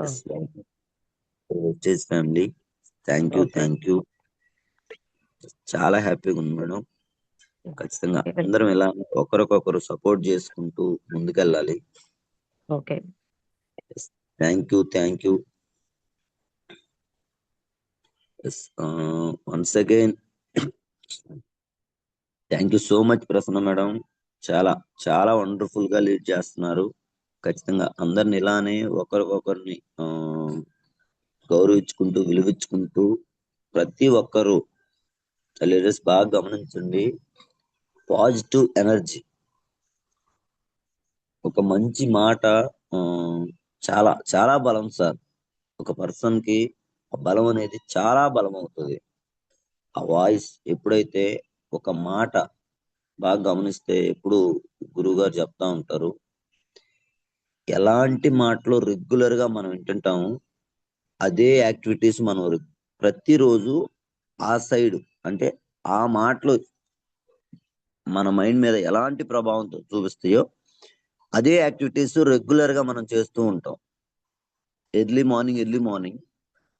Okay. Vestige family. Thank you. Okay. Thank you. చాలా హ్యాపీగా ఉంది మేడం. ఖచ్చితంగా ఎవరి అందరం ఇలా ఒకరికొకరు సపోర్ట్ చేసుకుంటూ ముందుకెళ్ళాలి. Okay. Thank you. Thank you. Once again thank you so much Prasanna madam. చాలా చాలా వండర్ఫుల్ గా లీడ్ చేస్తున్నారు. ఖచ్చితంగా అందరిని ఇలానే ఒకరికొకరిని గౌరవించుకుంటూ విలువించుకుంటూ ప్రతి ఒక్కరూ లీడర్స్ బాగా గమనించండి. పాజిటివ్ ఎనర్జీ, ఒక మంచి మాట ఆ, చాలా చాలా బలం సార్. ఒక పర్సన్ కి ఆ బలం అనేది చాలా బలం అవుతుంది. ఆ వాయిస్ ఎప్పుడైతే ఒక మాట బాగా గమనిస్తే ఎప్పుడు గురువు గారు చెప్తా ఉంటారు, ఎలాంటి మాటలు రెగ్యులర్ గా మనం వింటుంటాము అదే యాక్టివిటీస్ మనం ప్రతిరోజు ఆ సైడ్ అంటే ఆ మాటలు మన మైండ్ మీద ఎలాంటి ప్రభావం చూపిస్తాయో అదే యాక్టివిటీస్ రెగ్యులర్ గా మనం చేస్తూ ఉంటాం. ఎర్లీ మార్నింగ్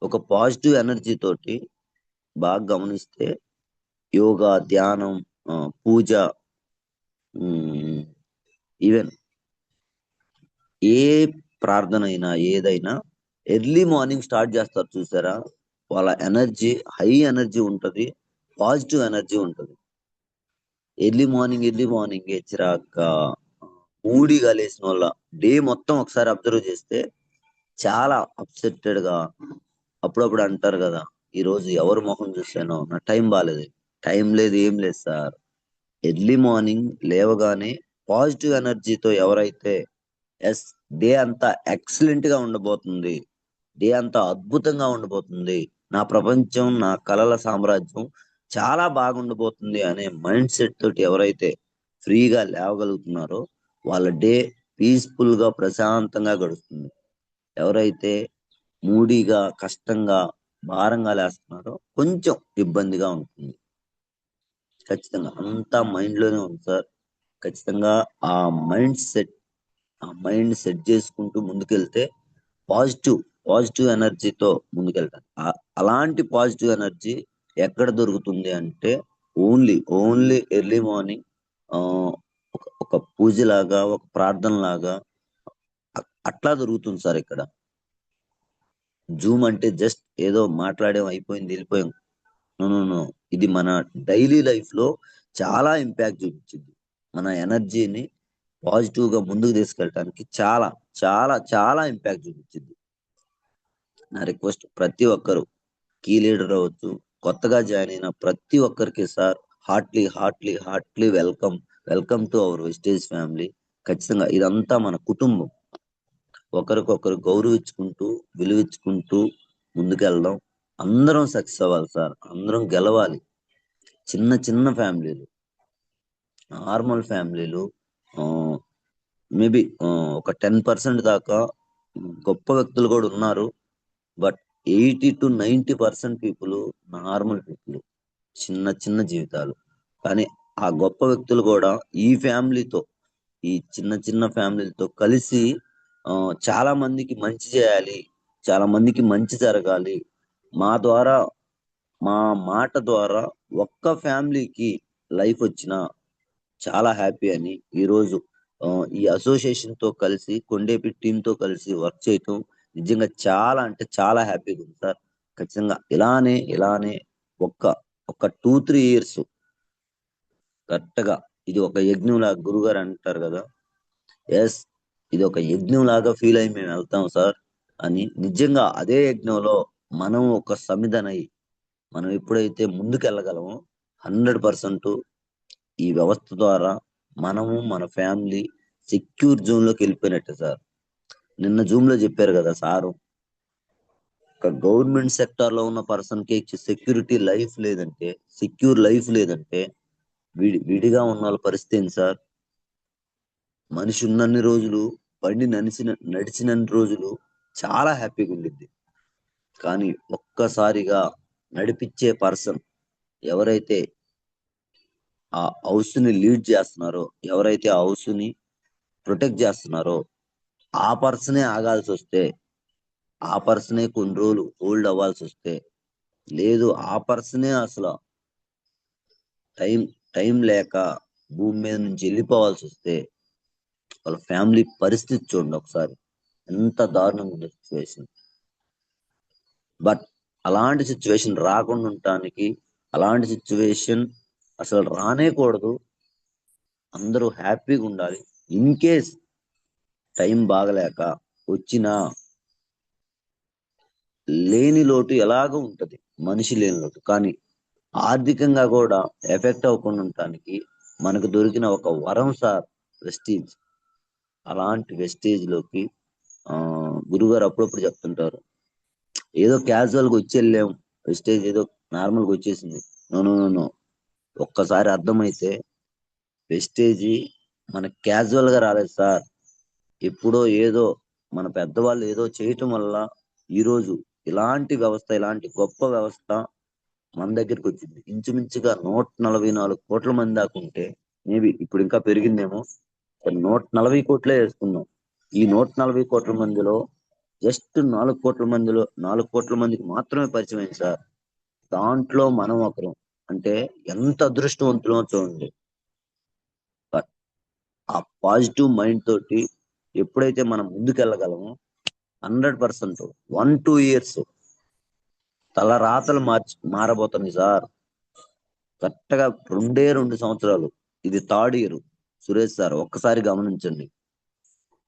ఒక పాజిటివ్ ఎనర్జీ తోటి బాగా గమనిస్తే యోగా, ధ్యానం, పూజ, ఈవెన్ ఏ ప్రార్థన అయినా ఏదైనా ఎర్లీ మార్నింగ్ స్టార్ట్ చేస్తారు చూసారా, వాళ్ళ ఎనర్జీ హై ఎనర్జీ ఉంటది, పాజిటివ్ ఎనర్జీ ఉంటది. ఎర్లీ మార్నింగ్ చిరాగ్గా మూడీగా లేసిన వాళ్ళ డే మొత్తం ఒకసారి అబ్జర్వ్ చేస్తే చాలా అప్సెటెడ్ గా, అప్పుడప్పుడు అంటారు కదా, ఈ రోజు ఎవరు మొహం చూసానో నా టైం బాగాలేదు. టైం లేదు, ఏం లేదు సార్. ఎర్లీ మార్నింగ్ లేవగానే పాజిటివ్ ఎనర్జీతో ఎవరైతే ఎస్ డే అంతా ఎక్సలెంట్ గా ఉండబోతుంది, డే అంతా అద్భుతంగా ఉండబోతుంది, నా ప్రపంచం నా కలల సామ్రాజ్యం చాలా బాగుండబోతుంది అనే మైండ్ సెట్ తోటి ఎవరైతే ఫ్రీగా లేవగలుగుతున్నారో వాళ్ళ డే పీస్ఫుల్ గా ప్రశాంతంగా గడుస్తుంది. ఎవరైతే మూడీగా కష్టంగా భారంగా లేస్తున్నారో కొంచెం ఇబ్బందిగా ఉంటుంది. ఖచ్చితంగా అంతా మైండ్ లోనే ఉంది సార్. ఖచ్చితంగా ఆ మైండ్ సెట్ చేసుకుంటూ ముందుకెళ్తే పాజిటివ్ పాజిటివ్ ఎనర్జీతో ముందుకెళ్తాను. అలాంటి పాజిటివ్ ఎనర్జీ ఎక్కడ దొరుకుతుంది అంటే ఓన్లీ ఎర్లీ మార్నింగ్ ఒక పూజ లాగా, ఒక ప్రార్థన లాగా అట్లా దొరుకుతుంది సార్. ఇక్కడ జూమ్ అంటే జస్ట్ ఏదో మాట్లాడేం అయిపోయింది వెళ్ళిపోయాం. నో నో నో, ఇది మన డైలీ లైఫ్ లో చాలా ఇంపాక్ట్ చూపించింది. మన ఎనర్జీని పాజిటివ్ గా ముందుకు తీసుకెళ్ళడానికి చాలా చాలా చాలా ఇంపాక్ట్ చూపించింది. నా రిక్వెస్ట్ ప్రతి ఒక్కరు, కీ లీడర్ అవ్వచ్చు, కొత్తగా జాయిన్ అయిన ప్రతి ఒక్కరికి sir, heartly welcome. Welcome to our Vestige family. ఖచ్చితంగా ఇదంతా మన కుటుంబం. ఒకరికొకరు గౌరవించుకుంటూ విలువించుకుంటూ ముందుకెళ్దాం. అందరం సక్సెస్ అవ్వాలి సార్, అందరం గెలవాలి. చిన్న చిన్న ఫ్యామిలీలు, నార్మల్ ఫ్యామిలీలు, మేబీ ఒక 10% దాకా గొప్ప వ్యక్తులు కూడా ఉన్నారు. But 80 to 90% people normal people, చిన్న చిన్న జీవితాలు. కానీ ఆ గొప్ప వ్యక్తులు కూడా ఈ చిన్న చిన్న ఫ్యామిలీలతో కలిసి చాలా మందికి మంచి చేయాలి, చాలా మందికి మంచి జరగాలి, మా ద్వారా, మా మాట ద్వారా ఒక్క ఫ్యామిలీకి లైఫ్ వచ్చిన చాలా హ్యాపీ అని ఈరోజు ఈ అసోసియేషన్ తో కలిసి, కొండేపి టీమ్ తో కలిసి వర్క్ చేయటం నిజంగా చాలా అంటే చాలా హ్యాపీగా ఉంది సార్. ఖచ్చితంగా ఇలానే ఒక్క ఒక 2-3 years కరెక్ట్ గా ఇది ఒక యజ్ఞం లాగా గురుగారు అంటారు కదా, ఎస్ ఇది ఒక యజ్ఞం లాగా ఫీల్ అయి మేము వెళ్తాం సార్ అని. నిజంగా అదే యజ్ఞంలో మనం ఒక సమిధనై మనం ఎప్పుడైతే ముందుకెళ్ళగలమో 100% ఈ వ్యవస్థ ద్వారా మనము మన ఫ్యామిలీ సెక్యూర్ జోన్ లోకి వెళ్ళిపోయినట్టే సార్. నిన్న జూమ్ లో చెప్పారు కదా సారు, ఒక గవర్నమెంట్ సెక్టార్ లో ఉన్న పర్సన్ కి సెక్యూర్ లైఫ్ లేదంటే విడిగా ఉన్న వాళ్ళ పరిస్థితి ఏంటి సార్? మనిషి ఉన్నన్ని రోజులు, బండి నడిచినన్ని రోజులు చాలా హ్యాపీగా ఉండిద్ది. కానీ ఒక్కసారిగా నడిపించే పర్సన్ ఎవరైతే ఆ హౌస్ ని లీడ్ చేస్తున్నారో, ఎవరైతే ఆ హౌస్ ని ప్రొటెక్ట్ చేస్తున్నారో ఆ పర్సనే ఆగాల్సి వస్తే ఆ పర్సనే కొన్ని రోజులు హోల్డ్ అవ్వాల్సి వస్తే, లేదు ఆ పర్సనే అసలు టైం టైం లేక భూమి మీద నుంచి వెళ్ళిపోవాల్సి వస్తే, వాళ్ళ ఫ్యామిలీ పరిస్థితి చూడండి ఒకసారి, ఎంత దారుణంగా ఉంది సిచ్యువేషన్. బట్ అలాంటి సిచ్యువేషన్ రాకుండా ఉండటానికి, అలాంటి సిచ్యువేషన్ అసలు రానేకూడదు. అందరూ హ్యాపీగా ఉండాలి. ఇన్ కేస్ టైం బాగలేక వచ్చినా, లేని లోటు ఎలాగో ఉంటది, మనిషి లేని లోటు. కానీ ఆర్థికంగా కూడా ఎఫెక్ట్ అవ్వకుండా ఉండటానికి మనకు దొరికిన ఒక వరం సార్, వెస్టీజ్. అలాంటి వెస్టేజ్ లోకి ఆ గురుగారు అప్పుడప్పుడు చెప్తుంటారు, ఏదో క్యాజువల్ గా వచ్చి వెళ్ళాం, వెస్టేజ్ ఏదో నార్మల్ గా వచ్చేసింది. No no no no. ఒక్కసారి అర్థమైతే వెస్టేజీ మన క్యాజువల్ గా రాలేదు సార్. ఎప్పుడో ఏదో మన పెద్దవాళ్ళు ఏదో చేయటం వల్ల ఈరోజు ఇలాంటి వ్యవస్థ, ఇలాంటి గొప్ప వ్యవస్థ మన దగ్గరికి వచ్చింది. ఇంచుమించుగా 144 కోట్ల మంది దాకా ఉంటే, మేబీ ఇప్పుడు ఇంకా పెరిగిందేమో, 140 కోట్లే వేసుకుందాం. ఈ 140 కోట్ల మందిలో జస్ట్ 4 కోట్ల మందికి మాత్రమే పరిచయం అయింది సార్. దాంట్లో మనం ఒకరం. అంటే ఎంత అదృష్టవంతులో చూడండి. బట్ ఆ పాజిటివ్ మైండ్ తోటి ఎప్పుడైతే మనం ముందుకెళ్ళగలమో, 100%, 1-2 ఇయర్స్ తల రాతలు మారబోతుంది సార్. కరెక్ట్ గా 2 సంవత్సరాలు. ఇది థర్డ్ ఇయర్. సురేష్ సార్ ఒక్కసారి గమనించండి.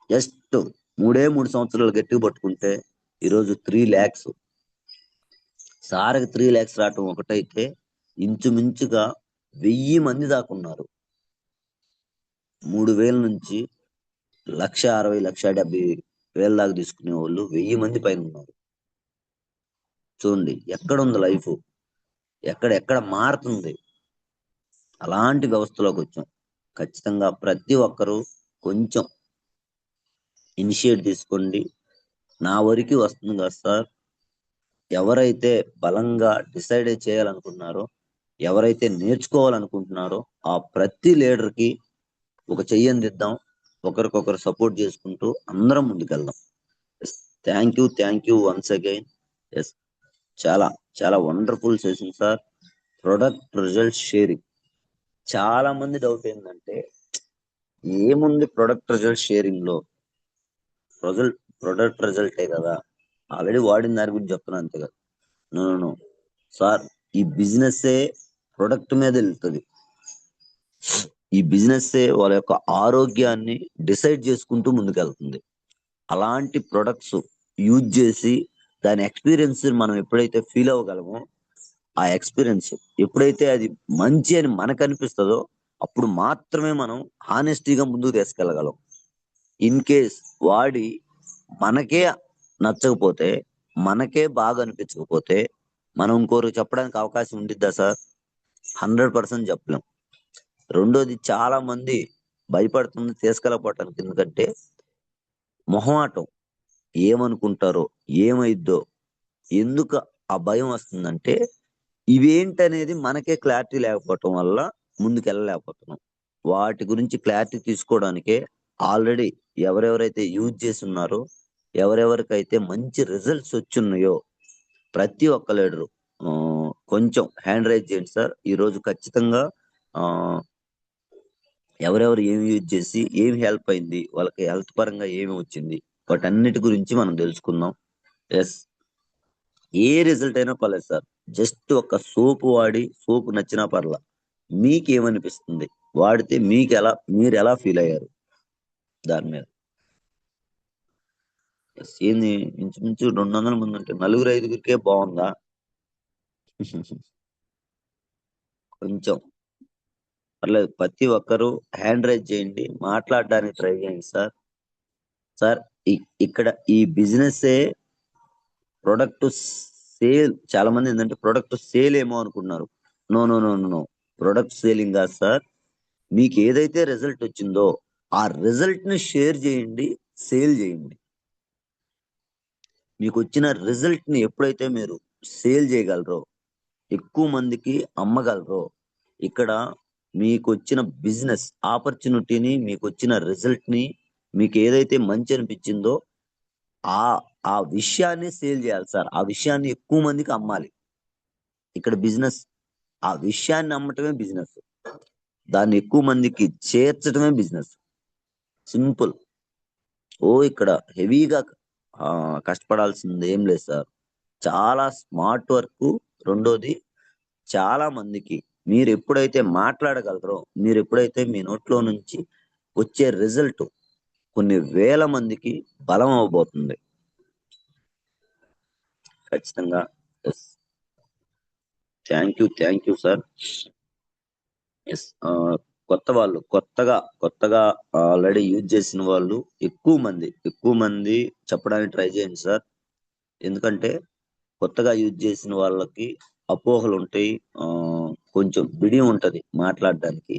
జస్ట్ 3 సంవత్సరాలు గట్టిగా పట్టుకుంటే ఈరోజు 3 lakhs. సార్కి 3 lakhs రావటం ఒకటైతే, ఇంచుమించుగా 1000 మంది దాకా ఉన్నారు. 3,000 నుంచి 1,60,000, 1,70,000 దాకా తీసుకునే వాళ్ళు 1000 మంది పైన ఉన్నారు. చూడండి ఎక్కడుంది లైఫ్, ఎక్కడ మారుతుంది. అలాంటి వ్యవస్థలోకి వచ్చాం. ఖచ్చితంగా ప్రతి ఒక్కరూ కొంచెం ఇనిషియేట్ తీసుకోండి. నా వరకు వస్తుంది కదా సార్. ఎవరైతే బలంగా డిసైడ్ చేయాలనుకుంటున్నారో, ఎవరైతే నేర్చుకోవాలనుకుంటున్నారో, ఆ ప్రతి లీడర్ కి ఒక చెయ్యి అందిద్దాం. ఒకరికొకరు సపోర్ట్ చేసుకుంటూ అందరం ముందుకెళ్దాం. Thank you once again. Yes, చాలా చాలా wonderful session sir. Product result sharing. చాలా మంది డౌట్ ఏంటంటే, ఏముంది ప్రొడక్ట్ రిజల్ట్ షేరింగ్ లో, ప్రొడక్ట్ రిజల్టే కదా, ఆల్రెడీ వాడిన దాని గురించి చెప్తున్నాను అంతే కదా. నో నో నో సార్, ఈ బిజినెస్ ప్రొడక్ట్ మీద వెళ్తుంది. ఈ బిజినెస్ వాళ్ళ యొక్క ఆరోగ్యాన్ని డిసైడ్ చేసుకుంటూ ముందుకెళ్తుంది. అలాంటి ప్రొడక్ట్స్ యూజ్ చేసి దాని ఎక్స్పీరియన్స్ మనం ఎప్పుడైతే ఫీల్ అవ్వగలమో, ఆ ఎక్స్పీరియన్స్ ఎప్పుడైతే అది మంచి అని మనకు అనిపిస్తుందో, అప్పుడు మాత్రమే మనం హానెస్టీగా ముందుకు తీసుకెళ్ళగలం. ఇన్ కేస్ వాడి మనకే నచ్చకపోతే, మనకే బాగా అనిపించకపోతే, మనం ఇంకోరికి చెప్పడానికి అవకాశం ఉండిద్దా సార్? 100% చెప్పలేం. రెండోది, చాలా మంది భయపడుతుంది తీసుకెళ్ళకపోవటానికి. ఎందుకంటే మొహమాటం, ఏమనుకుంటారో, ఏమైద్దో. ఎందుకు ఆ భయం వస్తుందంటే, ఇవేంటనేది మనకే క్లారిటీ లేకపోవటం వల్ల ముందుకెళ్ళలేకపోతున్నాం. వాటి గురించి క్లారిటీ తీసుకోవడానికే ఆల్రెడీ ఎవరెవరైతే యూజ్ చేసి ఉన్నారో, ఎవరెవరికైతే మంచి రిజల్ట్స్ వచ్చున్నాయో, ప్రతి ఒక్క లీడరు కొంచెం హ్యాండ్ రైజ్ చేయండి సార్. ఈరోజు ఖచ్చితంగా ఆ ఎవరెవరు ఏమి యూజ్ చేసి ఏమి హెల్ప్ అయింది, వాళ్ళకి హెల్త్ పరంగా ఏమి వచ్చింది, వాటన్నిటి గురించి మనం తెలుసుకుందాం. ఎస్, ఏ రిజల్ట్ అయినా పర్లేదు సార్. జస్ట్ ఒక సోపు వాడి, సోపు నచ్చినా పర్లా, మీకేమనిపిస్తుంది, వాడితే మీరు ఎలా ఫీల్ అయ్యారు దాని మీద. Yes, ఏంది, ఇంచుమించు 200 మంది ఉంటే 4-5 బాగుందా? కొంచెం పర్లేదు, ప్రతి ఒక్కరు హ్యాండ్ రైజ్ చేయండి, మాట్లాడడానికి ట్రై చేయండి సార్. సార్, ఇక్కడ ఈ బిజినెస్ ప్రొడక్ట్ సేల్, చాలా మంది ఏంటంటే ప్రొడక్ట్ సేల్ ఏమో అనుకుంటున్నారు. No no no no, product selling కాదు సార్. మీకు ఏదైతే రిజల్ట్ వచ్చిందో ఆ రిజల్ట్ ని షేర్ చేయండి, సేల్ చేయండి. మీకు వచ్చిన రిజల్ట్ ని ఎప్పుడైతే మీరు సేల్ చేయగలరో, ఎక్కువ మందికి అమ్మగలరో, ఇక్కడ మీకు వచ్చిన బిజినెస్ ఆపర్చునిటీని, మీకు వచ్చిన రిజల్ట్ ని, మీకు ఏదైతే మంచి అనిపించిందో ఆ ఆ విషయాన్ని సేల్ చేయాలి సార్. ఆ విషయాన్ని ఎక్కువ మందికి అమ్మాలి. ఇక్కడ బిజినెస్ ఆ విషయాన్ని అమ్మటమే బిజినెస్. దాన్ని ఎక్కువ మందికి చేర్చడమే బిజినెస్. సింపుల్. ఇక్కడ హెవీగా కష్టపడాల్సింది ఏం లేదు సార్. చాలా స్మార్ట్ వర్క్. రెండోది, చాలా మందికి మీరు ఎప్పుడైతే మాట్లాడగలరో, మీరు ఎప్పుడైతే మీ నోట్లో నుంచి వచ్చే రిజల్ట్ కొన్ని వేల మందికి బలం అవబోతుంది ఖచ్చితంగా. Yes. Thank you sir. Yes. కొత్తగా ఆల్రెడీ యూజ్ చేసిన వాళ్ళు ఎక్కువ మంది చెప్పడానికి ట్రై చేయండి సార్. ఎందుకంటే కొత్తగా యూజ్ చేసిన వాళ్ళకి అపోహలు ఉంటాయి. కొంచెం బిడియం ఉంటది మాట్లాడడానికి.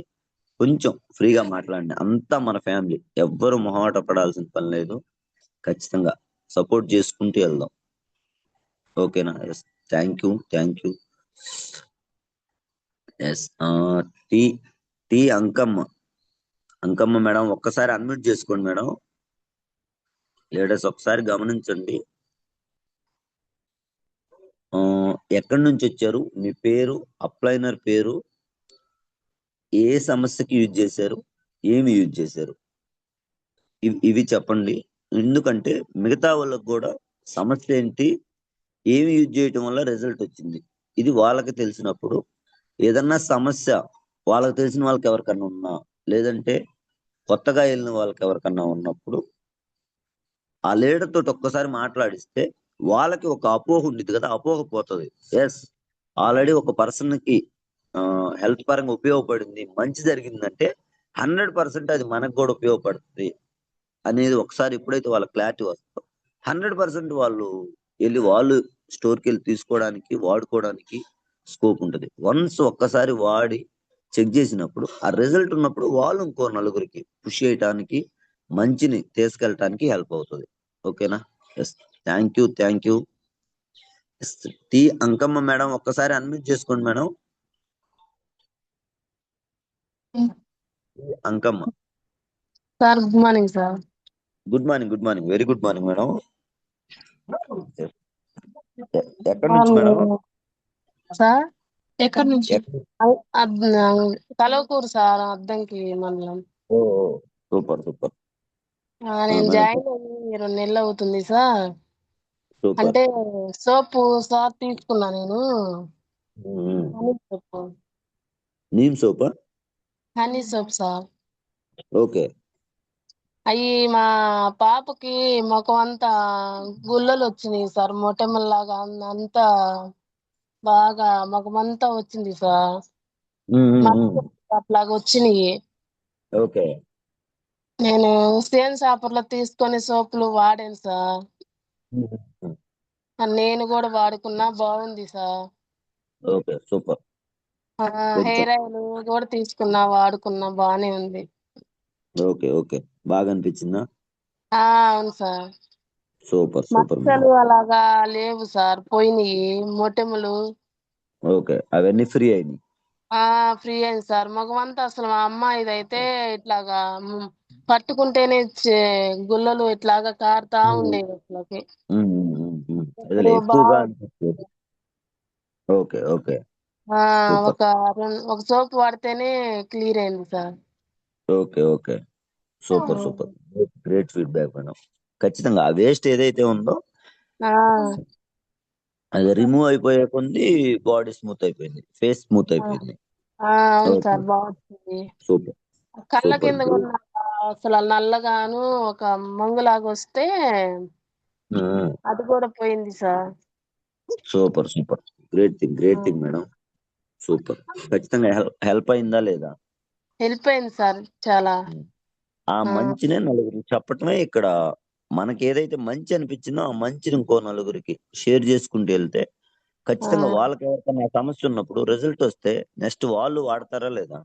కొంచెం ఫ్రీగా మాట్లాడండి. అంతా మన ఫ్యామిలీ, ఎవ్వరు మొహమాట పడాల్సిన పని లేదు. ఖచ్చితంగా సపోర్ట్ చేసుకుంటూ వెళ్దాం. ఓకేనా? Yes. Thank you. Yes. T T Ankamma madam, ఒక్కసారి అన్మ్యూట్ చేసుకోండి మేడం. లేడీస్ ఒకసారి గమనించండి. ఎక్కడి నుంచి వచ్చారు, మీ పేరు, అప్లైనర్ పేరు, ఏ సమస్యకి యూజ్ చేశారు, ఏమి యూజ్ చేశారు, ఇవి చెప్పండి. ఎందుకంటే మిగతా వాళ్ళకు కూడా సమస్య ఏంటి, ఏమి యూజ్ చేయటం వల్ల రిజల్ట్ వచ్చింది, ఇది వాళ్ళకి తెలిసినప్పుడు, ఏదన్నా సమస్య వాళ్ళకి తెలిసిన వాళ్ళకి ఎవరికన్నా ఉన్నా, లేదంటే కొత్తగా వెళ్ళిన వాళ్ళకి ఎవరికన్నా ఉన్నప్పుడు ఆ లీడర్ తోటి ఒక్కసారి మాట్లాడిస్తే వాళ్ళకి ఒక అపోహ ఉండేది కదా, అపోహ పోతుంది. ఎస్, ఆల్రెడీ ఒక పర్సన్ కి హెల్త్ పరంగా ఉపయోగపడింది, మంచి జరిగిందంటే 100% అది మనకు కూడా ఉపయోగపడుతుంది అనేది ఒకసారి ఎప్పుడైతే వాళ్ళ క్లారిటీ వస్తుందో 100% వాళ్ళు స్టోర్కి వెళ్ళి తీసుకోవడానికి, వాడుకోవడానికి స్కోప్ ఉంటుంది. వన్స్ ఒక్కసారి వాడి చెక్ చేసినప్పుడు ఆ రిజల్ట్ ఉన్నప్పుడు వాళ్ళు ఇంకో నలుగురికి పుష్ చేయడానికి, మంచిని తీసుకెళ్ళటానికి హెల్ప్ అవుతుంది. ఓకేనా? Yes. Thank you. T Ankamma madam, ఒక్కసారి అన్మ్యూట్ చేసుకోండి madam. Ankamma. Sir good morning sir. Good morning. Very good morning madam. ఎక్కడి నుంచి మేడం? సార్ ఎక్కడి నుంచి? కలవకూరు సార్, అద్దంకి మండలం. ఓ, సూపర్. నేను మేడం, జాయిన్ అయ్యి 2 నెలలు అవుతుంది సార్. సూపర్. అంటే సోపు సార్ తీసుకున్నా నేను. Honey soap. నీమ్ సోపా? Honey soap sir. ఓకే. అవి మా పాపకి ముఖం అంతా గుల్లలు వచ్చినాయి సార్, మొటిమల్లాగా అంతా బాగా ముఖం అంతా వచ్చింది సార్. అట్లాగా వచ్చినాయి. ఓకే. నేను సేన్స్ ఆఫర్ లో తీసుకొని సోపులు వాడాను సార్. నేను కూడా వాడుకున్నా, బాగుంది సార్. Okay, super. కొంచెం హెయిర్ ఆయిల్ కూడా తీసుకున్నా, వాడుకున్నా, బానే ఉంది. ఓకే. బాగా అనిపించిందా? అవును సార్. Super madam. మచ్చలు అలాగా లేవు సార్, పోయినాయి మొటిమలు. ఓకే, అవన్నీ ఫ్రీ అయినాయి. ఫ్రీ అయింది సార్. మగవంతా అసలు మా అమ్మాయిదైతే ఇట్లాగా పట్టుకుంటేనే గుల్లలు ఇట్లాగా కారుతా ఉండేవి అసలుకి. అదిలే ఇప్పుడు ఎక్కువగా అనిపించేది. ఓకే. సూపర్. ఒక సోప్ వాడితేనే క్లియర్ అయింది sir. Okay. Super. Great feedback madam. ఖచ్చితంగా ఆ వేస్ట్ ఏదైతే ఉందో ఆ, అది రిమూవ్ అయిపోయే కొంది బాడీ స్మూత్ అయిపోయింది, ఫేస్ స్మూత్ ఆ, అయిపోయింది. అవును ఓకే. సార్, బాగుంటుంది. సూపర్. కళ్ళ సూపర్ కింద గ్రేట్. ఉన్న అసలు నల్లగాను ఒక మంగులాగా వస్తే అది కూడా పోయింది sir. Super. Great thing madam. Super. ఖచ్చితంగా హెల్ప్ అయిందా లేదా? వెళ్ళిపోయింది సార్ చాలా. ఆ ఆ, మంచినే నలుగురికి చెప్పటమే ఇక్కడ. మనకి ఏదైతే మంచి అనిపించిందో ఆ మంచిని ఇంకో నలుగురికి షేర్ చేసుకుంటూ వెళ్తే ఆ, ఖచ్చితంగా వాళ్ళకి ఎవరికైనా సమస్య ఉన్నప్పుడు రిజల్ట్ వస్తే నెక్స్ట్ వాళ్ళు వాడతారా లేదా?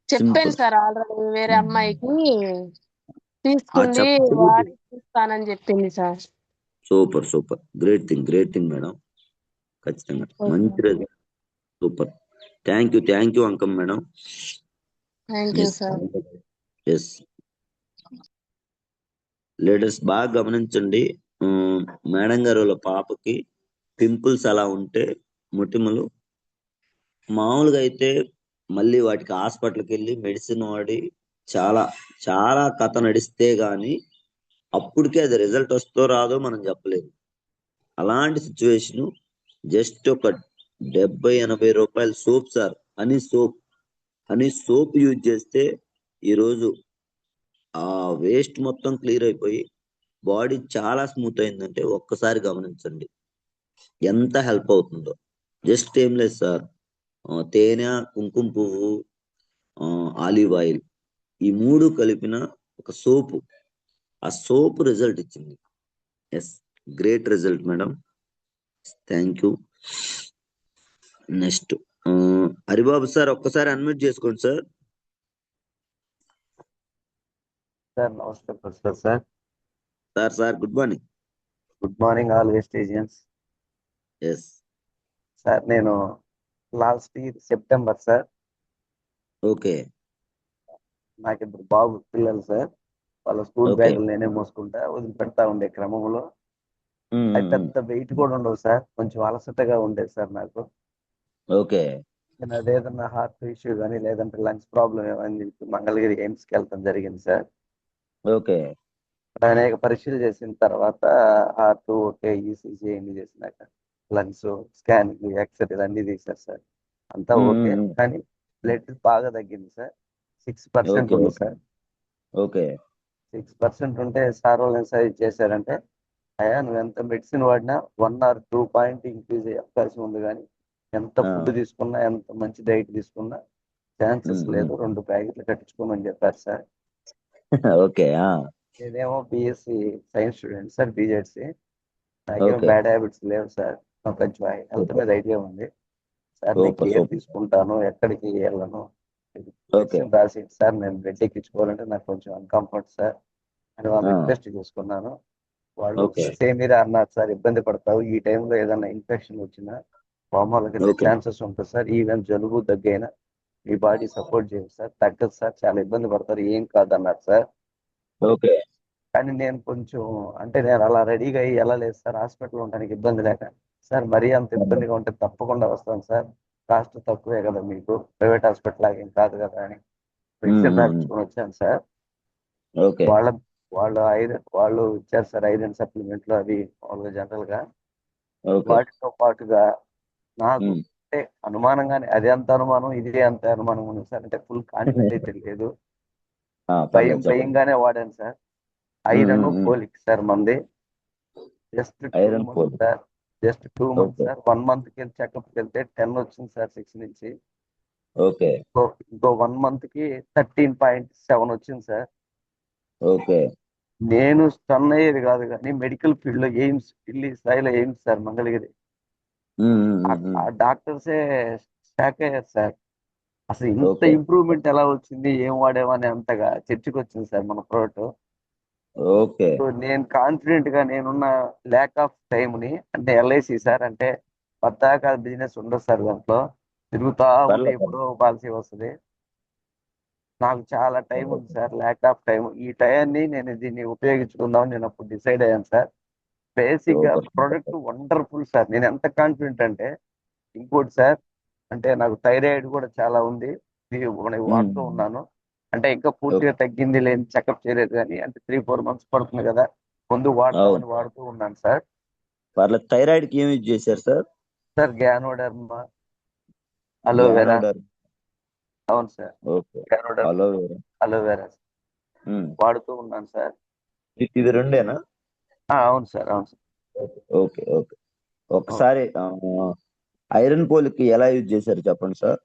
చెప్పాను సింపుల్. సార్ ఆల్రెడీ వేరే అమ్మాయికి, తీసుకుంది, చెప్పదు. వాడి చూస్తానని చెప్పింది sir. Super. Great thing madam. ఖచ్చితంగా ఓకే. మంచి result. Super. Thank you Ankam madam. Thank you yes. Sir. Yes. Ladies బాగా గమనించండి. మేడం గారు వాళ్ళ పాపకి పింపుల్స్ అలా ఉంటే మొటిమలు మామూలుగా అయితే మళ్ళీ వాటికి హాస్పిటల్కి వెళ్ళి మెడిసిన్ వాడి చాలా చాలా కథ నడిస్తే గాని అప్పటికే అది రిజల్ట్ వస్తో రాదో మనం చెప్పలేము. అలాంటి సిచ్యువేషన్ జస్ట్ ఒక 70-80 రూపాయల సోప్ సార్. అని సోప్ యూజ్ చేస్తే ఈరోజు ఆ వేస్ట్ మొత్తం క్లియర్ అయిపోయి బాడీ చాలా స్మూత్ అయిందంటే ఒక్కసారి గమనించండి ఎంత హెల్ప్ అవుతుందో. జస్ట్ ఏం లేదు సార్, తేనె, కుంకుమ పువ్వు, ఆలివ్ ఆయిల్, ఈ మూడు కలిపిన ఒక సోపు. ఆ సోప్ రిజల్ట్ ఇచ్చింది. Yes, great result madam. Thank you. Next Haribabu sir, ఒక్కసారి అన్మ్యూట్ చేసుకోండి సార్. సార్ నమస్తే professor sir. Sir good morning. Good morning all vestigians. Yes sir నేను last year September sir, okay నాకు ఇద్దరు బాబు పిల్లలు సార్. వాళ్ళ స్కూల్ ఓకే బ్యాగులు నేనే మోసుకుంటా వదిలిపెడతా ఉండే క్రమంలో అది పెద్ద వెయిట్ కూడా ఉండవు సార్, కొంచెం అలసటగా ఉండేది సార్ నాకు. ఓకే నేను అదేదన్నా హార్ట్ ఇష్యూ కానీ లేదంటే లంగ్స్ ప్రాబ్లం ఏమని చెప్పి మంగళగిరి ఎయిమ్స్కి వెళ్తాం జరిగింది సార్. ఓకే అక్కడ అనేక పరీక్షలు చేసిన తర్వాత హార్ట్ ఓకే, ఈసీజీ అన్ని చేసినాక లంగ్స్ స్కానింగ్ ఎక్స్రేలు అన్ని తీశారు సార్. అంతా ఓకే, కానీ బ్లడ్ బాగా తగ్గింది సార్. 6% ఓకే ఉంది ఓకే సార్. ఓకే 6% ఉంటే సార్ వాళ్ళు ఎంత సజెస్ట్ చేశారంటే, అయ్యా నువ్వు ఎంత మెడిసిన్ వాడినా 1 or 2 పాయింట్ ఇంక్రీజ్ అయ్యే అవకాశం ఉంది, కానీ ఎంత ఫుడ్ తీసుకున్నా ఎంత మంచి డైట్ తీసుకున్నా ఛాన్సెస్ లేదు, 2 ప్యాకెట్లు కట్టించుకోమని చెప్పారు సార్. ఓకే నేనేమో BSc science student sir, BZC. నాకేమో ఓకే బ్యాడ్ హ్యాబిట్స్ లేవు సార్, నాకు కొంచెం హెల్త్ మీద ఐడియా ఉంది సార్. నేను సూపర్ కేర్ సూపర్ తీసుకుంటాను, ఎక్కడికి వెళ్ళను. ఓకే మెడిసిన్ రాసి సార్ నేను బెడ్ ఎక్కించుకోవాలంటే నాకు కొంచెం అన్కంఫర్ట్ సార్ అని వాళ్ళు రిక్వెస్ట్ చేసుకున్నాను. వాళ్ళు ఓకే సేమ్ అన్నారు సార్, ఇబ్బంది పడతావు, ఈ టైంలో ఏదైనా ఇన్ఫెక్షన్ వచ్చినా కోమాలకు వెళ్ళే ఓకే ఛాన్సెస్ ఉంటుంది సార్. ఈవెన్ జలుబు దగ్గైనా మీ బాడీ సపోర్ట్ చేయదు సార్, తగ్గదు సార్, చాలా ఇబ్బంది పడతారు, ఏం కాదన్నారు సార్. ఓకే కానీ నేను కొంచెం అంటే నేను అలా రెడీగా అయ్యి వెళ్ళలేదు సార్, హాస్పిటల్లో ఉండడానికి ఇబ్బంది లేక. సార్ మరీ అంత ఇబ్బందిగా ఉంటే తప్పకుండా వస్తాను సార్, కాస్ట్ తక్కువే కదా మీకు, ప్రైవేట్ హాస్పిటల్ లాగా ఏం కాదు కదా అని మెడిసిన్ రాయించుకొని వచ్చాను సార్. ఓకే వాళ్ళ వాళ్ళు ఇచ్చారు సార్ ఐరన్ సప్లిమెంట్లు అవి మామూలుగా జనరల్ గా. ఓకే వాటితో పాటుగా నాకు అంటే అనుమానంగానే అదే అంత అనుమానం ఇది అంత అనుమానం ఉంది సార్, అంటే ఫుల్ కాన్ఫిడెంట్ అయితే లేదు, భయం పర్లేదు చెప్పండి. భయంగానే వాడాను సార్. ఐరన్ పోలిక్ సార్ మంది. జస్ట్ 2 ఐరన్ months పోల్. Sir, just 2 months okay sir. 1 month కి చెకప్కి వెళ్తే 10 వచ్చింది సార్ 6 నుంచి. ఓకే ఇంకో 1 month కి 13.7 వచ్చింది సార్. ఓకే నేను స్టన్ అయ్యేది కాదు, కానీ మెడికల్ ఫీల్డ్ లో ఎయిమ్స్ ఢిల్లీ స్థాయిలో ఎయిమ్స్ సార్ మంగళగిరి, ఆ డాక్టర్సే షాక్ అయ్యారు సార్. అసలు ఇంత ఓకే ఇంప్రూవ్మెంట్ ఎలా వచ్చింది, ఏం వాడేవని అంతగా చర్చకు వచ్చింది సార్ మన ప్రోడక్ట్. ఓకే సో నేను కాన్ఫిడెంట్ గా నేనున్న ల్యాక్ ఆఫ్ ని, అంటే ఎల్ఐసి సార్, అంటే పద్దాకా బిజినెస్ ఉండదు సార్, దాంట్లో తిరుగుతా ఉంటే పర్లేదు ఎప్పుడో పాలసీ వస్తుంది. నాకు చాలా టైం ఉంది సార్, ల్యాక్ ఆఫ్ టైం. ఈ టైంని నేను దీన్ని ఉపయోగించుకుందాం నేను అప్పుడు డిసైడ్ అయ్యాను సార్. బేసిక్ గా సూపర్ ప్రొడక్ట్ వండర్ఫుల్ సార్. నేను ఎంత కాన్ఫిడెంట్ అంటే, ఇంకోటి సార్, అంటే నాకు థైరాయిడ్ కూడా చాలా ఉంది, ఇది వాడుతూ ఉన్నాను. అంటే ఇంకా పూర్తిగా తగ్గింది లేని చెకప్ చేయలేదు, కానీ అంటే 3-4 months పడుతుంది కదా, ముందు వాడతామని వాడుతూ ఉన్నాను సార్. పర్లేదు. థైరాయిడ్ కి ఏం యూజ్ చేశారు సార్? Sir ganoderma, aloe vera. అవును sir, okay ganoderma, aloe vera. Aloe vera వాడుతూ ఉన్నాను సార్. ఇది రెండేనా? అవును సార్, అవును సార్. ఓకే ఓకే ఒకసారి ఐరన్ పోల్కి ఎలా యూజ్ చేశారు చెప్పండి సార్.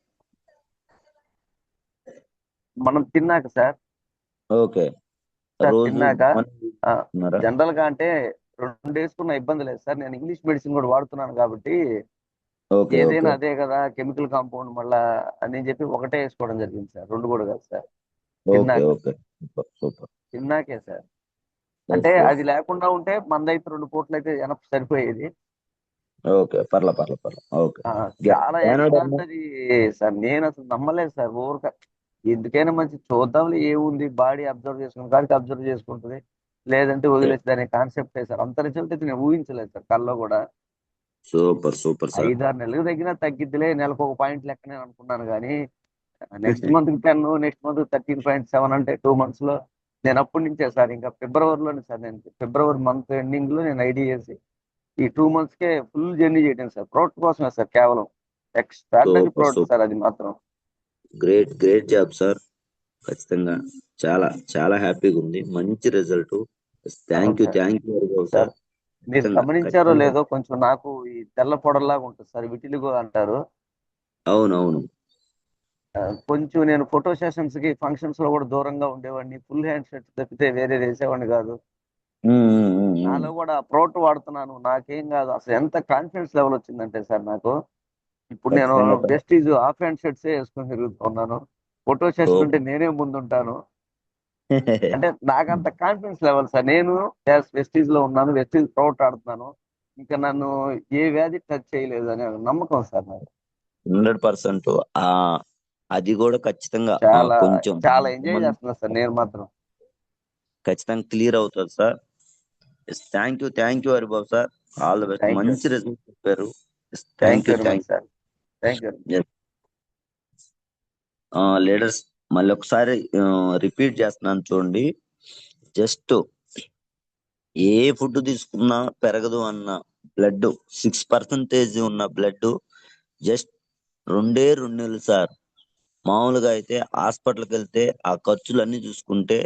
మనం తిన్నాక సార్, ఓకే సార్ రోజు తిన్నాక ఉన్నారా? జనరల్ గా అంటే 2 వేసుకున్న ఇబ్బంది లేదు సార్, నేను ఇంగ్లీష్ మెడిసిన్ కూడా వాడుతున్నాను కాబట్టి ఓకే ఏదైనా ఓకే అదే కదా కెమికల్ కాంపౌండ్ మళ్ళా అని చెప్పి ఒకటే వేసుకోవడం జరిగింది సార్, 2 కూడా కాదు సార్. ఓకే తిన్నాక, ఓకే సూపర్ సూపర్. తిన్నాకే సార్. అంటే అది లేకుండా ఉంటే మందైతే 2 పూటలు అయితే ఎనఫ్ సరిపోయేది. ఓకే పర్లే ఓకే. చాలా గ్యానోడర్మా. ఎక్స్ట్రాడినరీ సార్, నేను అసలు నమ్మలేదు సార్. ఎందుకైనా మంచి చూద్దాంలే ఏముంది, బాడీ అబ్జర్వ్ చేసుకుని కాడికి అబ్జర్వ్ చేసుకుంటుంది, లేదంటే వదిలేసి అనే కాన్సెప్ట్ సార్. అంత రిజల్ట్ అయితే నేను ఊహించలేదు సార్ కల్లో కూడా. Super super sir. 5-6 నెలలకు తగ్గినా తగ్గిద్దిలే, నెలకు ఒక పాయింట్ లెక్కనే అనుకున్నాను కానీ నెక్స్ట్ మంత్ 10, నెక్స్ట్ మంత్ 13.7 అంటే 2 months లో నేను అప్పటి నుంచే సార్, ఇంకా ఫిబ్రవరిలోనే సార్, నేను ఫిబ్రవరి మంత్ ఎండింగ్ లో నేను ఐడి చేసి ఈ 2 months కే ఫుల్ జర్నీ చేయడం సార్. ప్రోడక్ట్ కోసమే సార్ కేవలం. Extraordinary super product super. Sir అది మాత్రం. Great great job sir. ఖచ్చితంగా చాలా చాలా హ్యాపీగా ఉంది. మంచి రిజల్ట్. అవును thank you sir. Thank you very much sir sir. మీరు ఖచ్చితంగా గమనించారో ఖచ్చితంగా. లేదో, కొంచెం నాకు ఈ తెల్ల పొడల్లాగా ఉంటుంది సార్, విటిలిగో అంటారు. అవునవును. కొంచెం నేను ఫోటో సెషన్స్ కి ఫంక్షన్స్ లో కూడా దూరంగా ఉండేవాడిని. ఫుల్ హ్యాండ్ షర్ట్స్ తప్పితే వేరే వేసేవాడిని కాదు. నాలో కూడా ప్రోడక్ట్ వాడుతున్నాను, నాకేం కాదు. అసలు ఎంత కాన్ఫిడెన్స్ లెవెల్ వచ్చిందంటే సార్ నాకు, ఇప్పుడు నేను ఖచ్చితంగా sir. Vestige half hand shirts వేసుకొని తిరుగుతున్నాను. ఫోటో సెషన్ ఉంటే నేనే ముందుంటాను. అంటే నాకంత కాన్ఫిడెన్స్ లెవెల్ సార్. నేను వెస్టీజ్ లో ఉన్నాను, వెస్టీజ్ ప్రోడక్ట్ ఆడుతున్నాను, ఇంకా నన్ను ఏ వ్యాధి టచ్ చేయలేదు అనే నమ్మకం సార్ నాకు. 100%. ఆ అది కూడా ఖచ్చితంగా చాలా కొంచెం చాలా ఎంజాయ్ చేస్తున్నా సార్ నేను మాత్రం. ఖచ్చితంగా క్లియర్ అవుతుంది sir. Thank you Haribabu sir. All the best. Thank you మంచి రిజల్ట్ చెప్పారు. Thank thank you you very much thank sir. Thank you. You. Leaders మళ్ళీ ఒకసారి రిపీట్ చేస్తున్నాను చూడండి. జస్ట్ ఏ ఫుడ్ తీసుకున్నా పెరగదు అన్న బ్లడ్ 6% ఉన్న బ్లడ్ జస్ట్ 2 నెలలు సార్. మామూలుగా అయితే హాస్పిటల్కి వెళ్తే ఆ ఖర్చులన్నీ చూసుకుంటే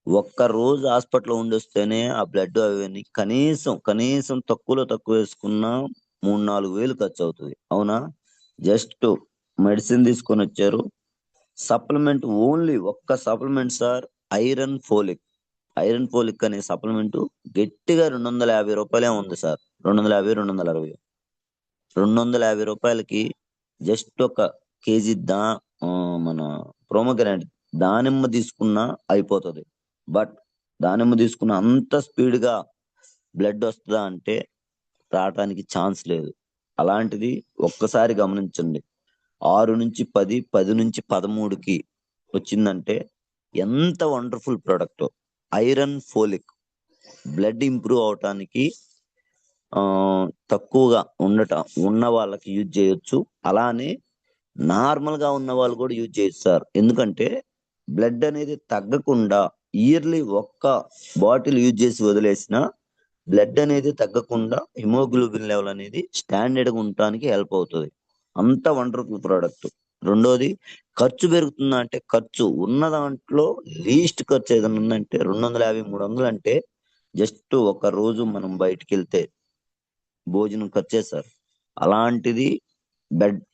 ఒక్క రోజు హాస్పిటల్ ఉండొస్తేనే ఆ బ్లడ్ అవన్నీ కనీసం కనీసం తక్కువలో తక్కువ వేసుకున్నా 3-4 వేలు ఖర్చు అవుతుంది. అవునా? జస్ట్ మెడిసిన్ తీసుకొని వచ్చారు. సప్లిమెంట్ ఓన్లీ ఒక్క supplement sir, iron folic. Iron folic అనే సప్లిమెంట్ గట్టిగా 250 రూపాయలే ఉంది సార్. 250, 260. 250 రూపాయలకి జస్ట్ ఒక కేజీ మన ప్రోమోగ్రానైట్ దానిమ్మ తీసుకున్నా అయిపోతుంది. బట్ దానిమ్మ తీసుకున్న అంత స్పీడ్ గా బ్లడ్ వస్తుందా అంటే రావటానికి ఛాన్స్ లేదు. అలాంటిది ఒక్కసారి గమనించండి. 6-10, 10-13కి వచ్చిందంటే ఎంత wonderful product. Iron folic blood improve అవటానికి తక్కువగా ఉన్న వాళ్ళకి యూజ్ చేయొచ్చు. అలానే నార్మల్ గా ఉన్న వాళ్ళు కూడా యూజ్ చేయొచ్చు సార్. ఎందుకంటే బ్లడ్ అనేది తగ్గకుండా ఇయర్లీ ఒక్క బాటిల్ యూజ్ చేసి వదిలేసిన బ్లడ్ అనేది తగ్గకుండా హిమోగ్లోబిన్ లెవెల్ అనేది స్టాండర్డ్ గా ఉండటానికి హెల్ప్ అవుతుంది. అంత వండర్ఫుల్ ప్రోడక్ట్. రెండోది, ఖర్చు పెరుగుతుందా అంటే ఖర్చు ఉన్న దాంట్లో లీస్ట్ ఖర్చు ఏదైనా ఉందంటే 250, 300 అంటే జస్ట్ ఒక రోజు మనం బయటికి వెళ్తే భోజనం ఖర్చే సార్. అలాంటిది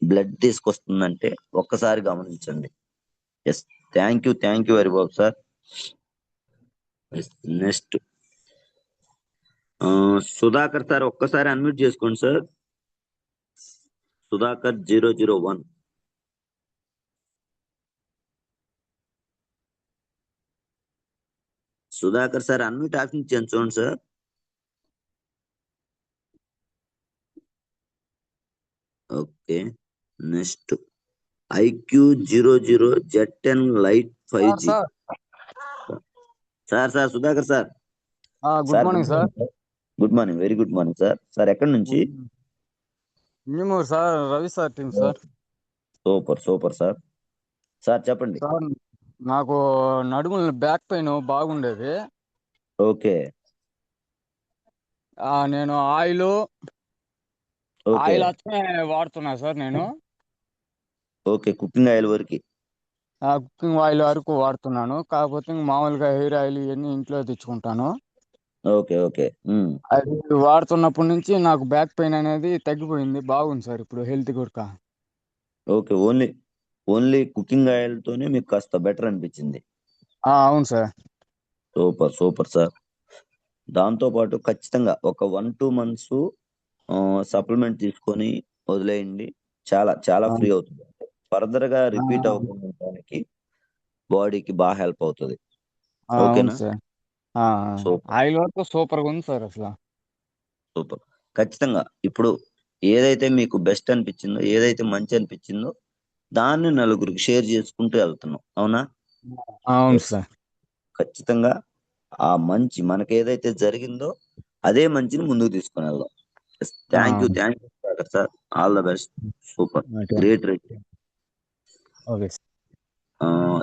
బ్లడ్ తీసుకొస్తుందంటే ఒక్కసారి గమనించండి. Yes, thank you very much sir. Next Sudhakar sir, ఒక్కసారి అన్మ్యూట్ చేసుకోండి sir. Sudhakar 001. Sudhakar sir unmute option ఇచ్చాను చూడండి sir. Okay. Next IQ00Z10 lite 5G. Sir sir Sudhakar sir. Good morning sir. Good morning, very good morning sir. Sir ఎక్కడి నుంచి? మేము sir Ravi sir team sir. Super sir. Sir చెప్పండి. Sir నాకు నడుముల back pain బాగుండేది. Okay నేను ఆయిల్ అట్లనే వాడుతున్నా సార్. నేను ఓకే కుకింగ్ ఆయిల్ వరకు. కుకింగ్ ఆయిల్ వరకు వాడుతున్నాను. కాకపోతే మామూలుగా హెయిర్ ఆయిల్ ఇవన్నీ ఇంట్లో తెచ్చుకుంటాను. ఓకే. అది వాడుతున్నప్పటి నుంచి నాకు బ్యాక్ పెయిన్ అనేది తగ్గిపోయింది. బాగుంది సార్ ఇప్పుడు హెల్త్ కూడా. ఓకే. ఓన్లీ కుకింగ్ ఆయిల్ తోనే మీకు కాస్త బెటర్ అనిపించింది. అవును సార్. Super sir. దాంతో పాటు ఖచ్చితంగా ఒక 1-2 months సప్లిమెంట్ తీసుకొని వదిలేయండి. చాలా చాలా ఫ్రీ అవుతుంది. ఫర్దర్ గా రిపీట్ అవ్వకుండా ఉండడానికి బాడీకి బాగా హెల్ప్ అవుతుంది. అవును ఓకేనా? సార్. సూపర్ ఆయిల్ వరకు సూపర్గా ఉంది సార్ అసలు. సూపర్. ఖచ్చితంగా ఇప్పుడు ఏదైతే మీకు బెస్ట్ అనిపించిందో, ఏదైతే మంచి అనిపించిందో దాన్ని నలుగురికి షేర్ చేసుకుంటూ వెళ్తున్నాం. అవునా? అవును ఎస్. సార్. ఖచ్చితంగా ఆ మంచి మనకి ఏదైతే జరిగిందో అదే మంచిని ముందుకు తీసుకుని వెళ్దాం. Thank you sir. All the best. Super, great right. Okay.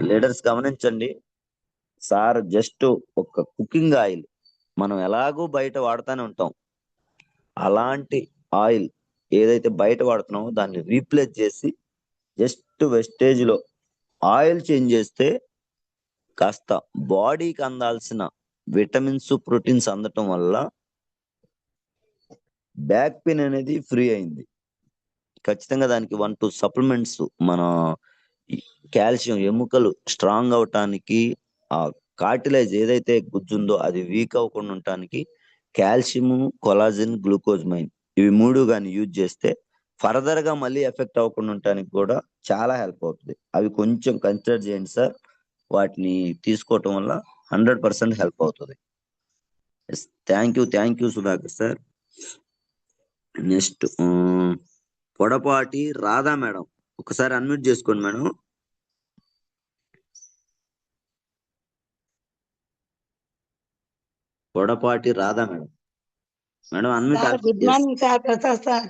Leaders గమనించండి, సార్ జస్ట్ ఒక కుకింగ్ ఆయిల్ మనం ఎలాగో బయట వాడుతూనే ఉంటాం. అలాంటి ఆయిల్ ఏదైతే బయట వాడుతున్నామో దాన్ని రీప్లేస్ చేసి జస్ట్ వెస్టేజ్ లో ఆయిల్ చేంజ్ చేస్తే కాస్త బాడీకి అందాల్సిన విటమిన్స్, ప్రోటీన్స్ అందటం వల్ల బ్యాక్ పెయిన్ అనేది ఫ్రీ అయింది. ఖచ్చితంగా దానికి 1-2 సప్లిమెంట్స్ మన కాల్షియం, ఎముకలు స్ట్రాంగ్ అవటానికి, ఆ కార్టిలేజ్ ఏదైతే గుజ్జుందో అది వీక్ అవ్వకుండా ఉండటానికి కాల్షియం, కొలాజిన్, గ్లూకోజ్మైన్ ఇవి 3 కానీ యూజ్ చేస్తే ఫర్దర్ గా మళ్ళీ ఎఫెక్ట్ అవ్వకుండా ఉండటానికి కూడా చాలా హెల్ప్ అవుతుంది. అవి కొంచెం కన్సిడర్ చేయండి సార్. వాటిని తీసుకోవటం వల్ల 100% హెల్ప్ అవుతుంది. Thank you Sudhakar sir. Next Podapati Radha madam, ఒకసారి అన్మ్యూట్ చేసుకోండి madam. Podapati Radha madam, madam unmute. Sir good morning sir, Prasad sir.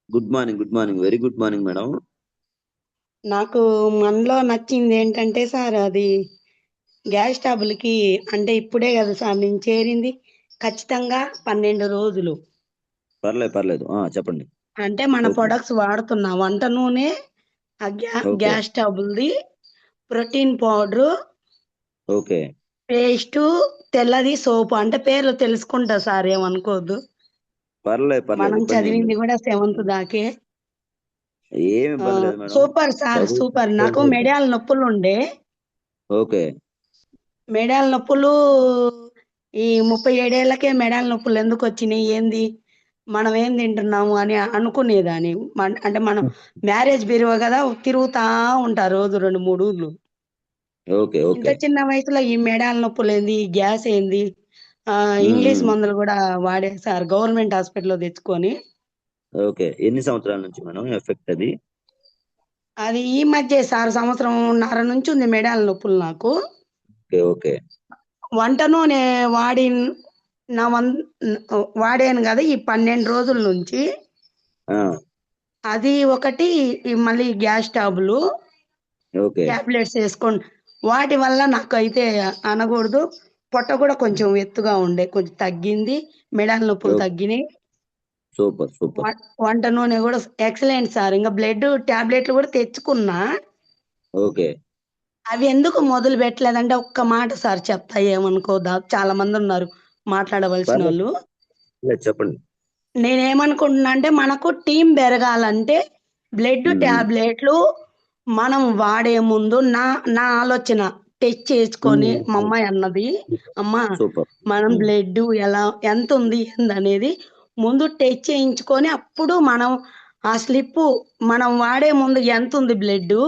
Good morning, very good morning madam. నాకు మనలో నచ్చింది ఏంటంటే సార్, అది గ్యాస్ ట్రబుల్కి అంటే ఇప్పుడే కదా సార్ నేను చేరింది, ఖచ్చితంగా 12 రోజులు పర్లేదు చెప్పండి. అంటే మన Okay. ప్రొడక్ట్స్ వాడుతున్నా, వంట నూనె, ఆ Okay. గ్యాస్ ట్రబుల్ది, ప్రోటీన్ పౌడరు, ఓకే, పేస్ట్, తెల్లది సోపు. అంటే పేర్లు తెలుసుకుంటా సార్, ఏమనుకోవద్దు. పర్లేదు మనం ఇబ్బంది ఏం చదివింది లేదు. కూడా 7th దాకే. ఏం ఇబ్బంది లేదు మేడం. సూపర్ సార్, చదువు సూపర్. నాకు మెడియాల నొప్పులు ఉండే, ఓకే. మెడాల నొప్పులు ఈ 37 ఏళ్లకే మెడాల నొప్పులు ఎందుకు వచ్చినాయి, ఏంది, మనం ఏం తింటున్నాము అని అనుకునేదాన్ని. అంటే మనం మ్యారేజ్ బ్యూరో కదా, తిరుగుతా ఉంటా రోజు 2-3 ఊర్లు. ఓకే. ఇంత ఓకే. చిన్న వయసులో ఈ మెడాల నొప్పులు ఏంది, ఈ గ్యాస్ ఏంది, ఇంగ్లీష్ మందులు కూడా వాడే సార్, గవర్నమెంట్ హాస్పిటల్లో తెచ్చుకొని. ఓకే. ఎన్ని సంవత్సరాల నుంచి మేడం ఎఫెక్ట్ అది? అది ఈ మధ్య సార్, 1.5 సంవత్సరం నుంచి ఉంది మెడాల నొప్పులు నాకు. ఓకే. ఓకే. వంట నూనె వాడాను కదా ఈ 12 రోజుల నుంచి. ఆ, అది ఒకటి, ఈ మళ్ళీ గ్యాస్ ట్యాబ్లు ఓకే. టాబ్లెట్స్ వేసుకోండి. వాటి వల్ల నాకైతే అనకూడదు, పొట్ట కూడా కొంచెం ఎత్తుగా ఉండే, కొంచెం తగ్గింది, మెడల నొప్పులు తగ్గినాయి. సూపర్. వంట నూనె కూడా ఎక్సలెంట్ సార్. ఇంకా బ్లడ్ టాబ్లెట్లు కూడా తెచ్చుకున్నా. ఓకే. అవి ఎందుకు మొదలు పెట్టలేదంటే, ఒక్క మాట సార్ చెప్తా, ఏమనుకోదా, చాలా మంది ఉన్నారు మాట్లాడవలసిన వాళ్ళు. చెప్పండి. నేనేమనుకుంటున్నా అంటే, మనకు టీం పెరగాలంటే బ్లడ్ టాబ్లెట్లు మనం వాడే ముందు నా ఆలోచన టెస్ట్ చేసుకొని, మా అమ్మాయి అన్నది, అమ్మ సూపర్. మనం బ్లడ్ ఎంత ఉంది ఏందనేది ముందు టెస్ట్ చేయించుకొని, అప్పుడు మనం ఆ స్లిప్ మనం వాడే ముందు ఎంత ఉంది బ్లడ్,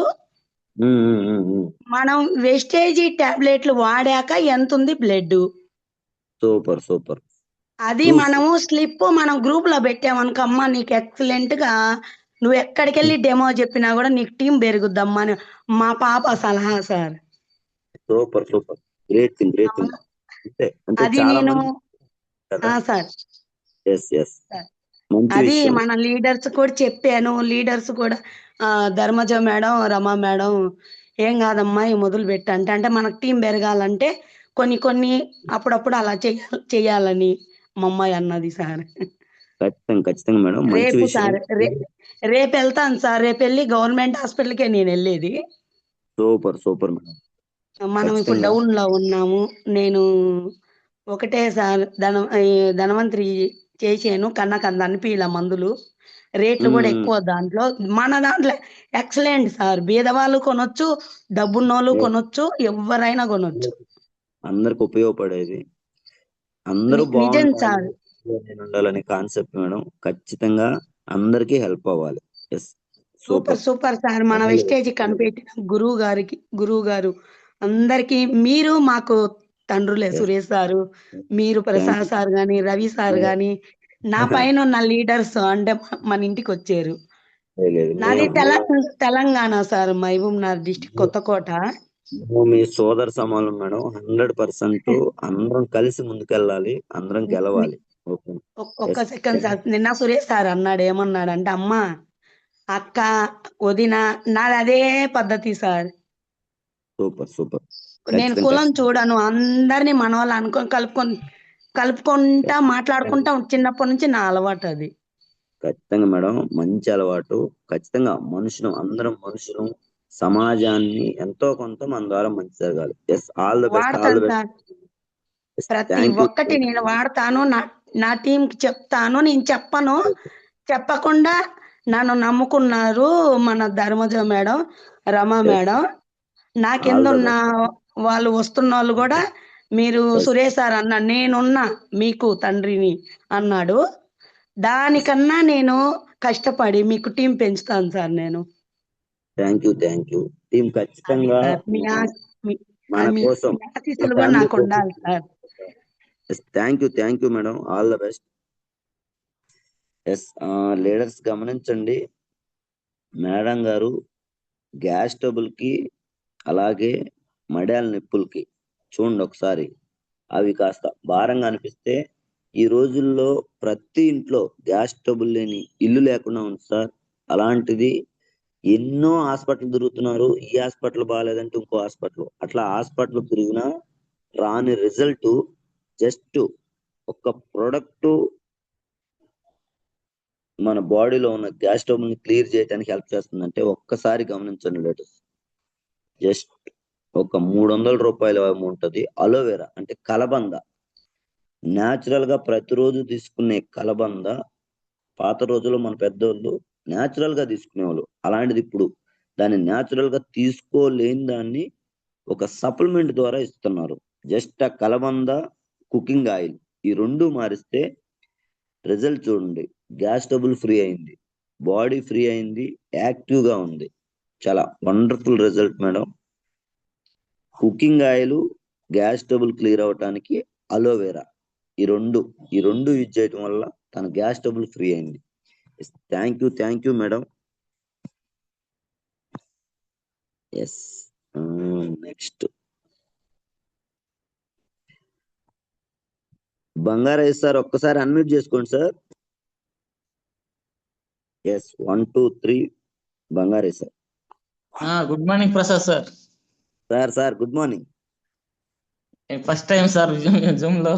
మనం వెస్టేజీ టాబ్లెట్లు వాడాక ఎంత ఉంది బ్లడ్, సూపర్. అది మనము స్లిప్ మనం గ్రూప్ లో పెట్టామనుకో, అమ్మ నీకు ఎక్సలెంట్ గా, నువ్వు ఎక్కడికి వెళ్ళి డెమో చెప్పినా కూడా నీకు టీం పెరుగుద్దమ్మా అని మా పాప సలహా సార్. సూపర్. Great thing. అంటే అది చాలా నేను మంది కదా. Sir yes. మంచి అది విషయం. మన లీడర్స్ కూడా చెప్పాను. లీడర్స్ కూడా ధర్మజ మేడం, రమా మేడం, ఏం కాదమ్మా ఈ మొదలు పెట్టంటే, అంటే మనకు టీం పెరగాలంటే కొన్ని అప్పుడప్పుడు అలా చేయాలని మా అమ్మాయి అన్నది సార్. ఖచ్చితంగా మేడం, మంచి రేపు విషయం. సార్, రేపు వెళ్తాను సార్. రేపు వెళ్ళి గవర్నమెంట్ హాస్పిటల్కే నేను వెళ్ళేది. Super madam. మనం ఇప్పుడు డౌన్ లో ఉన్నాము. నేను ఒకటే సార్, ధనవంతరి చేసాను, కన్నా అనిపించలే మందులు, రేట్లు కూడా ఎక్కువ. దాంట్లో మన దాంట్లో ఎక్సలెంట్ సార్. బీదవాళ్ళు కొనొచ్చు, డబ్బున్నోళ్ళు కొనొచ్చు, ఎవరైనా కొనొచ్చు. అందరికి ఉపయోగపడేది, అందరూ నిజం సార్. ఉండాలనే కాన్సెప్ట్ మేడం. ఖచ్చితంగా అందరికీ హెల్ప్ అవ్వాలి. Yes, super sir. మన వెస్టేజ్ కనిపెట్టిన గురువు గారు అందరికి, మీరు మాకు తండ్రులే. సురేష్ సారు, మీరు, ప్రసాద్ సార్ గాని, రవి సార్ గాని, నా పైన ఉన్న లీడర్స్ అంటే మన ఇంటికి వచ్చారు. నాది తెలంగాణ సార్, మహబూబ్ నగర్ డిస్ట్రిక్ట్, కొత్తకోట. నువ్వు మీ సోదర సమానం మేడం. 100% అందరం కలిసి ముందుకెళ్ళాలి, అందరం గెలవాలి. ఓకే. ఒక్క ఎస్. సెకండ్ సార్, నిన్న సురేష్ సార్ అన్నాడు ఏమన్నాడంటే, అమ్మా అక్క వదిన నాది అదే పద్ధతి సార్. Super super. నేను ఖచ్చితంగా కులం చూడను, అందరినీ మన వాళ్ళు అనుకొని కలుపుకుంటా మాట్లాడుకుంటా చిన్నప్పటి నుంచి నా అలవాటు అది. ఖచ్చితంగా మేడం, మంచి అలవాటు. ఖచ్చితంగా అందరం మనుషులు, సమాజాన్ని ఎంతో కొంత మన ద్వారా మంచి జరగాలి. Yes, all the best, all వాడతాను ద సార్, బెస్ట్. ప్రతి థ్యాంక్ యూ. ఒక్కటి నేను వాడతాను. నా టీంకి చెప్తాను. నేను చెప్పను, చెప్పకుండా నన్ను నమ్ముకున్నారు మన ధర్మజ మేడం, రమ మేడం. నా కింద ఆల్ ద ఉన్న బెస్ట్. వాళ్ళు వస్తున్న వాళ్ళు కూడా, మీరు Yes. సురేష్ సార్ అన్నాడు నేనున్నా మీకు తండ్రిని అన్నాడు. దానికన్నా నేను కష్టపడి మీకు టీం పెంచుతాను సార్ నేను. Thank you team. అది ఖచ్చితంగా సార్ మీ మన మీ కోసం, ఆశీస్సులు కూడా ఫ్యామిలీ నాకు కోసం. ఉండాలి sir. Thank you madam, all the best. Yes, leaders గమనించండి, మేడం గారు గ్యాస్ ట్రబుల్ కి అలాగే మడాల నొప్పులకి చూడండి ఒకసారి, అవి కాస్త భారంగా అనిపిస్తే ఈ రోజుల్లో ప్రతి ఇంట్లో గ్యాస్ ట్రబుల్ లేని ఇల్లు లేకుండా ఉంది సార్. అలాంటిది ఎన్నో హాస్పిటల్ తిరుగుతున్నారు, ఈ హాస్పిటల్ బాగాలేదంటే ఇంకో హాస్పిటల్, అట్లా హాస్పిటల్ తిరిగినా రాని రిజల్ట్ జస్ట్ ఒక ప్రొడక్ట్ మన బాడీలో ఉన్న గ్యాస్ ట్రబుల్ ని క్లియర్ చేయడానికి హెల్ప్ చేస్తుందంటే ఒక్కసారి గమనించండి లేటెస్ట్. జస్ట్ ఒక 300 రూపాయల ఉంటుంది అలోవెరా, అంటే కలబంద. న్యాచురల్ గా ప్రతిరోజు తీసుకునే కలబంద పాత రోజుల్లో మన పెద్దోళ్ళు న్యాచురల్ గా తీసుకునేవాళ్ళు. అలాంటిది ఇప్పుడు దాన్ని న్యాచురల్ గా తీసుకోలేని దాన్ని ఒక సప్లిమెంట్ ద్వారా ఇస్తున్నారు. జస్ట్ ఆ కలబంద, కుకింగ్ ఆయిల్, ఈ రెండు మారిస్తే రిజల్ట్ చూడండి. గ్యాస్ ట్రబుల్ ఫ్రీ అయింది, బాడీ ఫ్రీ అయింది, యాక్టివ్ గా ఉంది. చాలా wonderful result madam. Cooking oil gas trouble clear అవటానికి, అలోవెరా, ఈ రెండు యూజ్ చేయటం వల్ల తన గ్యాస్ ట్రబుల్ ఫ్రీ అయింది. Thank you madam. Yes, next Bangarayya sir, ఒక్కసారి అన్మ్యూట్ చేసుకోండి sir. Yes, 1 2 3 Bangarayya sir. Good morning Prasad sir. Sir good morning. First time sir Zoom లో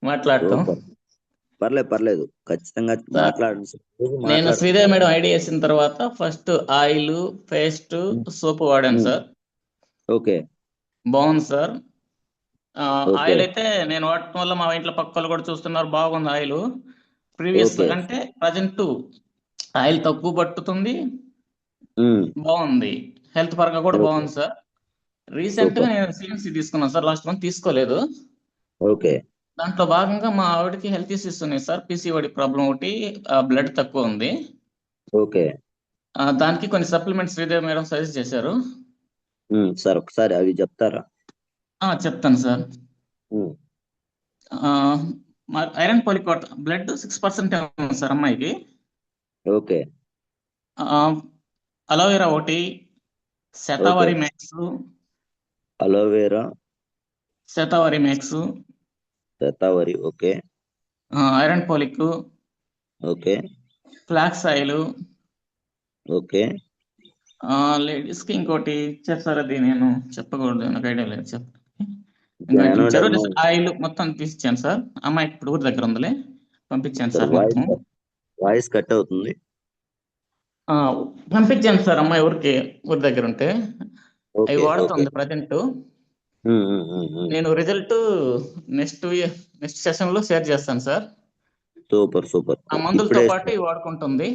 మాట్లాడటం. పర్లేదు ఖచ్చితంగా మాట్లాడండి సార్. నేను శ్రీదేవి మేడం ఐడి వేసిన తర్వాత ఫస్ట్ ఆయిల్, పేస్ట్, సోప్ వాడాను సార్. ఓకే, బాగుంది సార్. ఆయిల్ అయితే నేను వాడటం వల్ల మా ఇంట్లో పక్క వాళ్ళు కూడా చూస్తున్నారు, బాగుంది ఆయిల్. ప్రీవియస్ కంటే ప్రజెంట్ ఆయిల్ తక్కువ పట్టుతుంది, బాగుంది. హెల్త్ పరంగా కూడా బాగుంది సార్. రీసెంట్ గా నేను సిఎంసి తీసుకున్నాను సార్, లాస్ట్ మంత్ తీసుకోలేదు. ఓకే. దాంట్లో భాగంగా మా ఆవిడకి హెల్త్ ఇష్యూస్ ఉన్నాయి సార్, పిసిఓడి ప్రాబ్లం ఒకటి, బ్లడ్ తక్కువ ఉంది. ఓకే. దానికి కొన్ని సప్లిమెంట్స్ శ్రీదేవి మేడం సజెస్ట్ చేశారు సార్. ఒకసారి అవి చెప్తారా? చెప్తాను సార్. ఐరన్ పోలిక్ బ్లడ్ 6% ఉంది సార్ అమ్మాయికి. ఓకే. అలోవెరా ఒకటి, shatavari max, aloe vera, shatavari max, shatavari, okay. Iron folic, okay. Flax oil, okay. Ladies కి ఇంకోటి ఇచ్చారు సార్, అది నేను చెప్పకూడదు, నాకు ఐడియా లేదు చెప్పండి. ఆయిల్ మొత్తం తీసిచ్చాను సార్. అమ్మాయి ఇప్పుడు ఊరి దగ్గర ఉందిలే, పంపించాను సార్. మొత్తం వాయిస్ కట్ అవుతుంది. పంపించాను సార్ అమ్మాయి ఊరి దగ్గర ఉంటే, అవి వాడుతుంది ప్రజెంట్. నేను రిజల్ట్ నెక్స్ట్ సెషన్ లో షేర్ చేస్తాను సార్. సూపర్. ఆ మందులతో పాటు ఇవి వాడుకుంటుంది.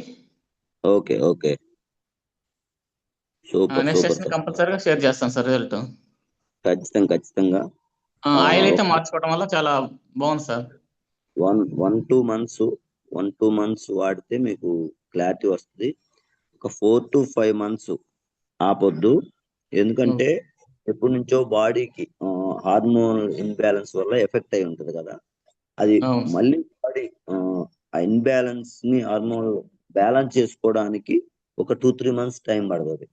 ఓకే. నెక్స్ట్ సెషన్ కంపల్సరీగా షేర్ చేస్తాను సార్ రిజల్ట్. ఖచ్చితంగా. ఆయిల్ అయితే మార్చుకోవడం వల్ల చాలా బాగుంది సార్. 1-2 మంత్స్ వాడితే మీకు క్లారిటీ వస్తుంది. ఒక 4 to 5 months ఆపొద్దు. ఎందుకంటే ఎప్పటి నుంచో బాడీకి హార్మోన్ ఇంబ్యాలెన్స్ వల్ల ఎఫెక్ట్ అయి ఉంటుంది కదా, అది మళ్ళీ బాడీ ఆ ఇన్బ్యాలెన్స్ ని హార్మోన్ బ్యాలెన్స్ చేసుకోవడానికి ఒక 2-3 months టైం పడుతుంది.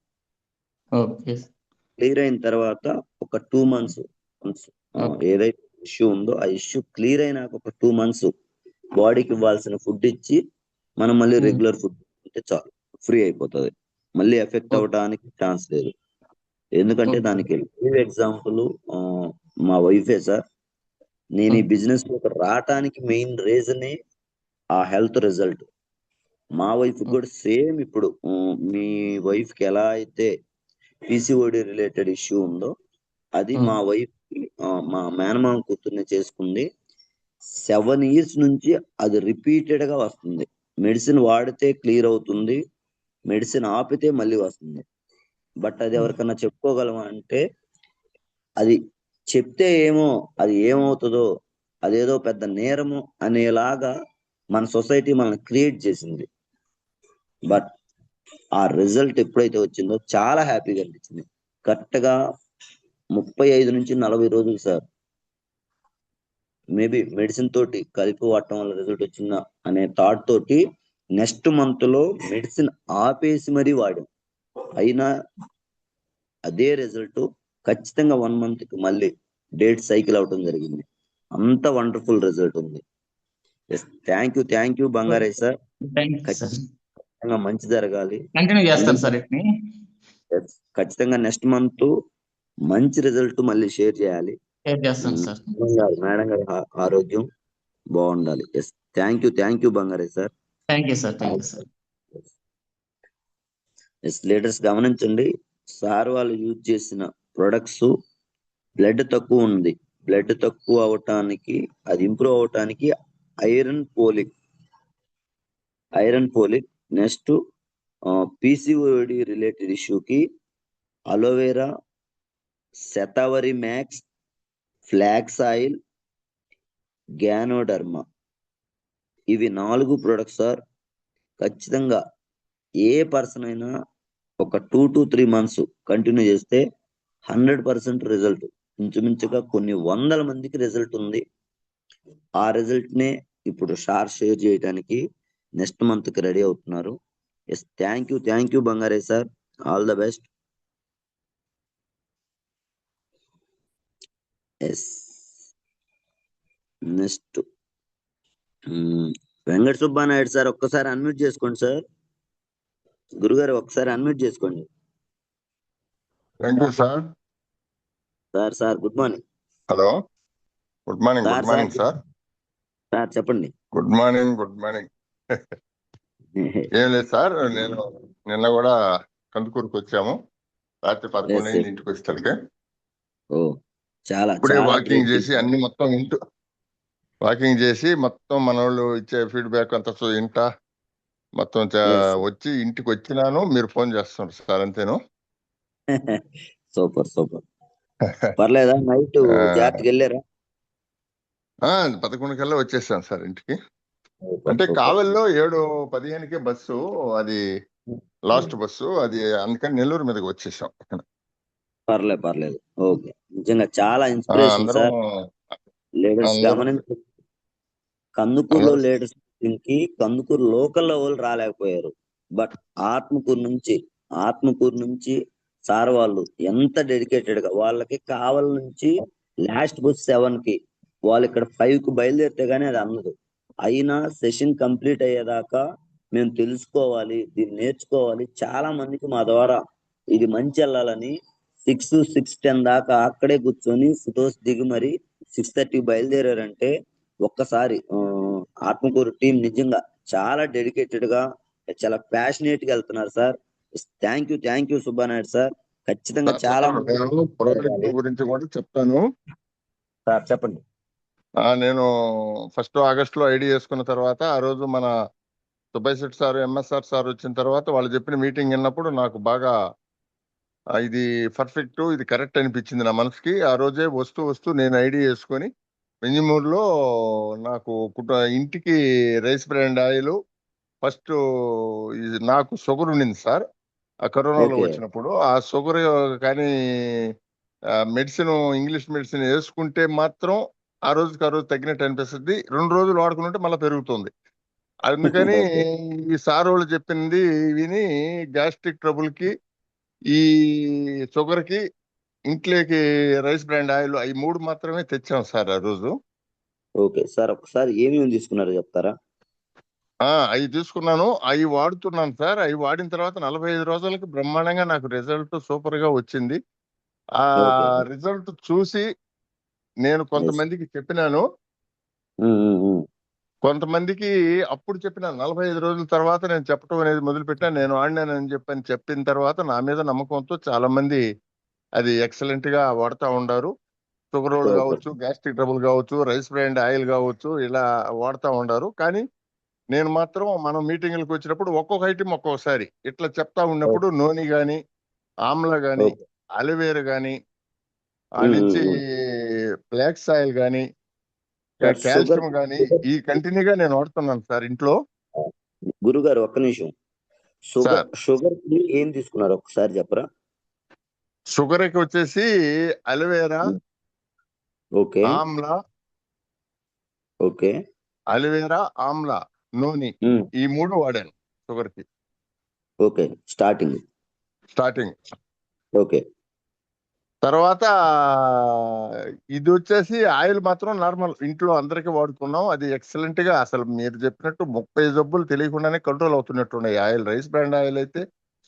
క్లియర్ అయిన తర్వాత ఒక 2 months ఓకే ఏదైతే ఇష్యూ ఉందో ఆ ఇష్యూ క్లియర్ అయినాక ఒక 2 months బాడీకి ఇవ్వాల్సిన ఫుడ్ ఇచ్చి మనం మళ్ళీ రెగ్యులర్ ఫుడ్ అంటే చాలు, ఫ్రీ అయిపోతుంది. మళ్ళీ ఎఫెక్ట్ ఓకే అవ్వడానికి ఛాన్స్ లేదు. ఎందుకంటే ఓకే దానికి ఎగ్జాంపుల్ మా వైఫే సార్. నేను ఈ బిజినెస్ లో రావటానికి మెయిన్ రీజనే ఆ హెల్త్ రిజల్ట్. మా వైఫ్ కూడా సేమ్ ఇప్పుడు మీ వైఫ్ కి ఎలా అయితే పీసీఓడి రిలేటెడ్ ఇష్యూ ఉందో అది మా వైఫ్ మా మేనమామ కూతుర్ని చేసుకుంది. 7 years నుంచి అది రిపీటెడ్ గా వస్తుంది. మెడిసిన్ వాడితే క్లియర్ అవుతుంది, మెడిసిన్ ఆపితే మళ్ళీ వస్తుంది. బట్ అది ఎవరికన్నా చెప్పుకోగలమా అంటే అది చెప్తే అది ఏమవుతుందో, అదేదో పెద్ద నేరము అనేలాగా మన సొసైటీ మనల్ని క్రియేట్ చేసింది. బట్ ఆ రిజల్ట్ ఎప్పుడైతే వచ్చిందో చాలా హ్యాపీగా అనిపించింది. కరెక్ట్ గా 35 నుంచి 40 రోజులు సార్. మేబీ మెడిసిన్ తోటి కలిపి వాడటం వల్ల రిజల్ట్ వచ్చిందా అనే థాట్ తోటి నెక్స్ట్ మంత్ లో మెడిసిన్ ఆపేసి మరీ వాడాం. అయినా అదే రిజల్ట్ ఖచ్చితంగా 1 month కి మళ్ళీ డేట్ సైకిల్ అవటం జరిగింది. అంత వండర్ఫుల్ రిజల్ట్ ఉంది. Thank you Bangaraiah sir. Thank you sir. ఖచ్చితంగా మంచి జరగాలి. కంటిన్యూ చేస్తాను సార్ ఇట్ని. ఖచ్చితంగా నెక్స్ట్ మంత్ మంచి రిజల్ట్ మళ్ళీ షేర్ చేయాలి. షేర్ చేస్తాను సార్. మేడం గారి ఆరోగ్యం బాగుండాలి. Yes thank you Bangaraiah sir. Thank you sir. Thank you sir. Yes leaders గమనించండి, సార్ వాళ్ళు యూజ్ చేసిన ప్రొడక్ట్స్ బ్లడ్ తక్కువ ఉంది, బ్లడ్ తక్కువ అవటానికి అది ఇంప్రూవ్ అవటానికి iron folic next PCOD related ఇష్యూకి aloe vera, shatavari max, flax oil, ganoderma, ఇవి 4 ప్రొడక్ట్స్ సార్. ఖచ్చితంగా ఏ పర్సన్ అయినా ఒక 2 to 3 months కంటిన్యూ చేస్తే 100% రిజల్ట్, ఇంచుమించుగా కొన్ని 100 మందికి రిజల్ట్ ఉంది. ఆ రిజల్ట్ నే ఇప్పుడు షేర్ చేయడానికి నెక్స్ట్ మంత్ కి రెడీ అవుతున్నారు. Yes thank you Bangaraiah sir. All the best. Yes next Venkata Subbanaidu sir, ఒక్కసారి అన్మ్యూట్ చేసుకోండి సార్. గురుగారు ఒకసారి అన్మ్యూట్ చేసుకోండి. Thank you sir. Sir good morning. Hello, good morning sir. Sir చెప్పండి. Good morning. ఏం లేదు సార్, నేను నిన్న కూడా కందుకూరుకు వచ్చాము. రాత్రి 11 అయింది ఇంటికి వచ్చేసరికి. ఇప్పుడే వాకింగ్ చేసి అన్ని మొత్తం వాకింగ్ చేసి మొత్తం మన వాళ్ళు ఇచ్చే ఫీడ్బ్యాక్ అంతా మొత్తం వచ్చి ఇంటికి వచ్చినాను, మీరు ఫోన్ చేస్తున్నారు సార్, అంతేను. సూపర్ పర్లేదా? నైట్ జాగ్రత్తగా వెళ్ళారా? 11 కల్లా వచ్చేసాను సార్ ఇంటికి. అంటే కావల్లో 7:15కే బస్సు, అది లాస్ట్ బస్సు అది, అందుకని నెల్లూరు మీదకి వచ్చేసాం. పర్లేదు. ఓకే, నిజంగా చాలా ఇన్స్పిరేషన్ సార్. లీడర్స్ గమనించి కందుకూరులో లీడర్స్ కి కందుకూరు లోకల్ వాళ్ళు రాలేకపోయారు. బట్ ఆత్మకూరు నుంచి సార్ వాళ్ళు ఎంత డెడికేటెడ్ గా, వాళ్ళకి కావల నుంచి లాస్ట్ బస్ 7కి, వాళ్ళు ఇక్కడ 5కి బయలుదేరితే గానీ అది అందదు. అయినా సెషన్ కంప్లీట్ అయ్యేదాకా మేము తెలుసుకోవాలి, దీన్ని నేర్చుకోవాలి. చాలా మందికి మా ద్వారా ఇది మంచి వెళ్ళాలని 6-6:10 దాకా అక్కడే కూర్చొని ఫొటోస్ దిగి మరి 6:30 బయలుదేరారంటే ఒక్కసారి ఆత్మకూరు టీం నిజంగా చాలా డెడికేటెడ్ గా, చాలా ప్యాషనేట్ గా వెళ్తున్నారు sir. Thank you Subba Naidu sir. ఖచ్చితంగా చాలా ప్రోడక్ట్ గురించి కూడా చెప్తాను సార్. చెప్పండి. నేను 1st ఆగస్టులో ఐడి చేసుకున్న తర్వాత, ఆ రోజు మన Subbaiah Shetty sir, MSR sir వచ్చిన తర్వాత వాళ్ళు చెప్పిన మీటింగ్ విన్నప్పుడు నాకు బాగా ఇది పర్ఫెక్ట్, ఇది కరెక్ట్ అనిపించింది నా మనసుకి. ఆ రోజే వస్తూ నేను ఐడి చేసుకొని వెంజమూరులో నాకు ఇంటికి రైస్ బ్రాండ్ ఆయిల్ ఫస్ట్, నాకు షుగర్ ఉండింది సార్ ఆ కరోనాలో వచ్చినప్పుడు. ఆ షుగర్ కానీ మెడిసిన్, ఇంగ్లీష్ మెడిసిన్ వేసుకుంటే మాత్రం ఆ రోజు తగ్గినట్టు అనిపిస్తుంది. 2 రోజులు వాడుకుంటే మళ్ళీ పెరుగుతుంది. అందుకని ఈ సార్ వాళ్ళు చెప్పింది విని గ్యాస్ట్రిక్ ట్రబుల్ కి, ఈ షుగర్ కి ఇంట్లోకి రైస్ బ్రాండ్ ఆయిల్ అవి 3 మాత్రమే తెచ్చాం సార్ ఆ రోజు. ఓకే సార్, ఒకసారి ఏమేమి తీసుకున్నారో చెప్తారా? అవి తీసుకున్నాను, అవి వాడుతున్నాను సార్. అవి వాడిన తర్వాత 45 రోజులకి బ్రహ్మాండంగా నాకు రిజల్ట్ సూపర్ గా వచ్చింది. ఆ ఓకే. రిజల్ట్ చూసి నేను ఎస్. కొంతమందికి చెప్పినాను. కొంతమందికి అప్పుడు చెప్పిన 45 రోజుల తర్వాత నేను చెప్పడం అనేది మొదలుపెట్టాను. నేను ఆడినానని చెప్పిన తర్వాత నా మీద నమ్మకంతో చాలా మంది అది ఎక్సలెంట్ గా వాడుతూ ఉండారు. షుగర్ రోల్ సూపర్. కావచ్చు, గ్యాస్ట్రిక్ ట్రబుల్ కావచ్చు, రైస్ బ్రాండ్ ఆయిల్ కావచ్చు, ఇలా వాడుతూ ఉండారు. కానీ నేను మాత్రం మనం మీటింగ్లకు వచ్చినప్పుడు ఒక్కొక్క ఐటమ్ ఒక్కొక్కసారి ఇట్లా చెప్తా ఉన్నప్పుడు నూనె గాని, ఆమ్లా గాని, ఓకే. అలోవేరా గాని, ఆ ఉమ్, నుంచి ఉమ్, ఉమ్. ఫ్లాక్స్ ఆయిల్ గాని, సార్ షుగర్, కాల్షియం గాని ఈ కంటిన్యూగా నేను వాడుతున్నాను సార్ ఇంట్లో. గురుగారు ఒక్క నిమిషం. సార్ షుగర్ కి ఏం తీసుకున్నారు ఒకసారి చెప్పరా? షుగర్ కి వచ్చేసి aloe vera, okay. Amla, okay. Aloe vera, Amla, నూనె, ఈ 3 వాడాను షుగర్ కి ఓకే. స్టార్టింగ్. ఓకే. తర్వాత ఇది వచ్చేసి ఆయిల్ మాత్రం నార్మల్ ఇంట్లో అందరికీ వాడుకున్నాం. అది ఎక్సలెంట్ గా అసలు మీరు చెప్పినట్టు 30 జబ్బులు తెలియకుండానే కంట్రోల్ అవుతున్నట్టున్నాయి. ఆయిల్ రైస్ బ్రాండ్ ఆయిల్ అయితే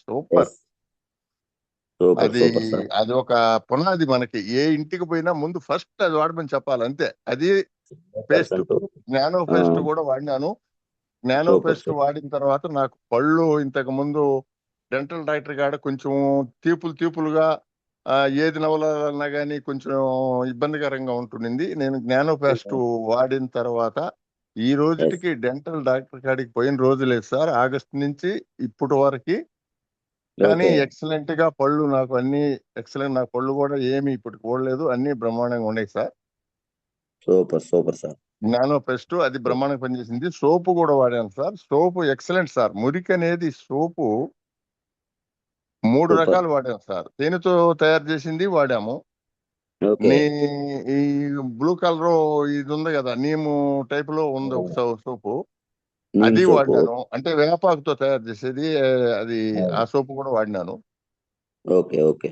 సూపర్. ఎస్. సూపర్ అది సూపర్ సార్. అది ఒక పునాది. మనకి ఏ ఇంటికి పోయినా ముందు ఫస్ట్ అది వాడమని చెప్పాలి అంతే. అది పేస్ట్, 100%. నానో పేస్ట్ కూడా వాడినాను. నానో సూపర్ పేస్ట్ వాడిన తర్వాత నాకు పళ్ళు ఇంతకు ముందు డెంటల్ డాక్టర్ కాడ కొంచెం తీపులుగా ఏది నవలాలన్నా కానీ కొంచెం ఇబ్బందికరంగా ఉంటుండింది. నేను జ్ఞానో పేస్ట్ వాడిన తర్వాత ఈ రోజుకి డెంటల్ డాక్టర్ కాడికి పోయిన రోజు లేదు సార్, ఆగస్టు నుంచి ఇప్పటి వరకు. కానీ ఓకే. ఎక్సలెంట్ గా పళ్ళు నాకు అన్ని ఎక్సలెంట్. నా పళ్ళు కూడా ఏమి ఇప్పటికి ఓడలేదు, అన్ని బ్రహ్మాండంగా ఉన్నాయి sir. Super super sir. Nano paste అది బ్రహ్మాండంగా పనిచేసింది. సోపు కూడా వాడాను సార్. సోపు ఎక్సలెంట్ సార్. మురికి అనేది సోపు 3 సూపర్. రకాలు వాడాము సార్. తేనెతో తయారు చేసింది వాడాము. ఓకే. ఈ బ్లూ కలర్ ఇది ఉంది కదా, నీము టైప్ లో ఉంది ఒక సోపు, అది సోపు. వాడినాను. అంటే వేపాకుతో తయారు చేసేది అది. ఆ సోపు కూడా వాడినాను. ఓకే. ఓకే.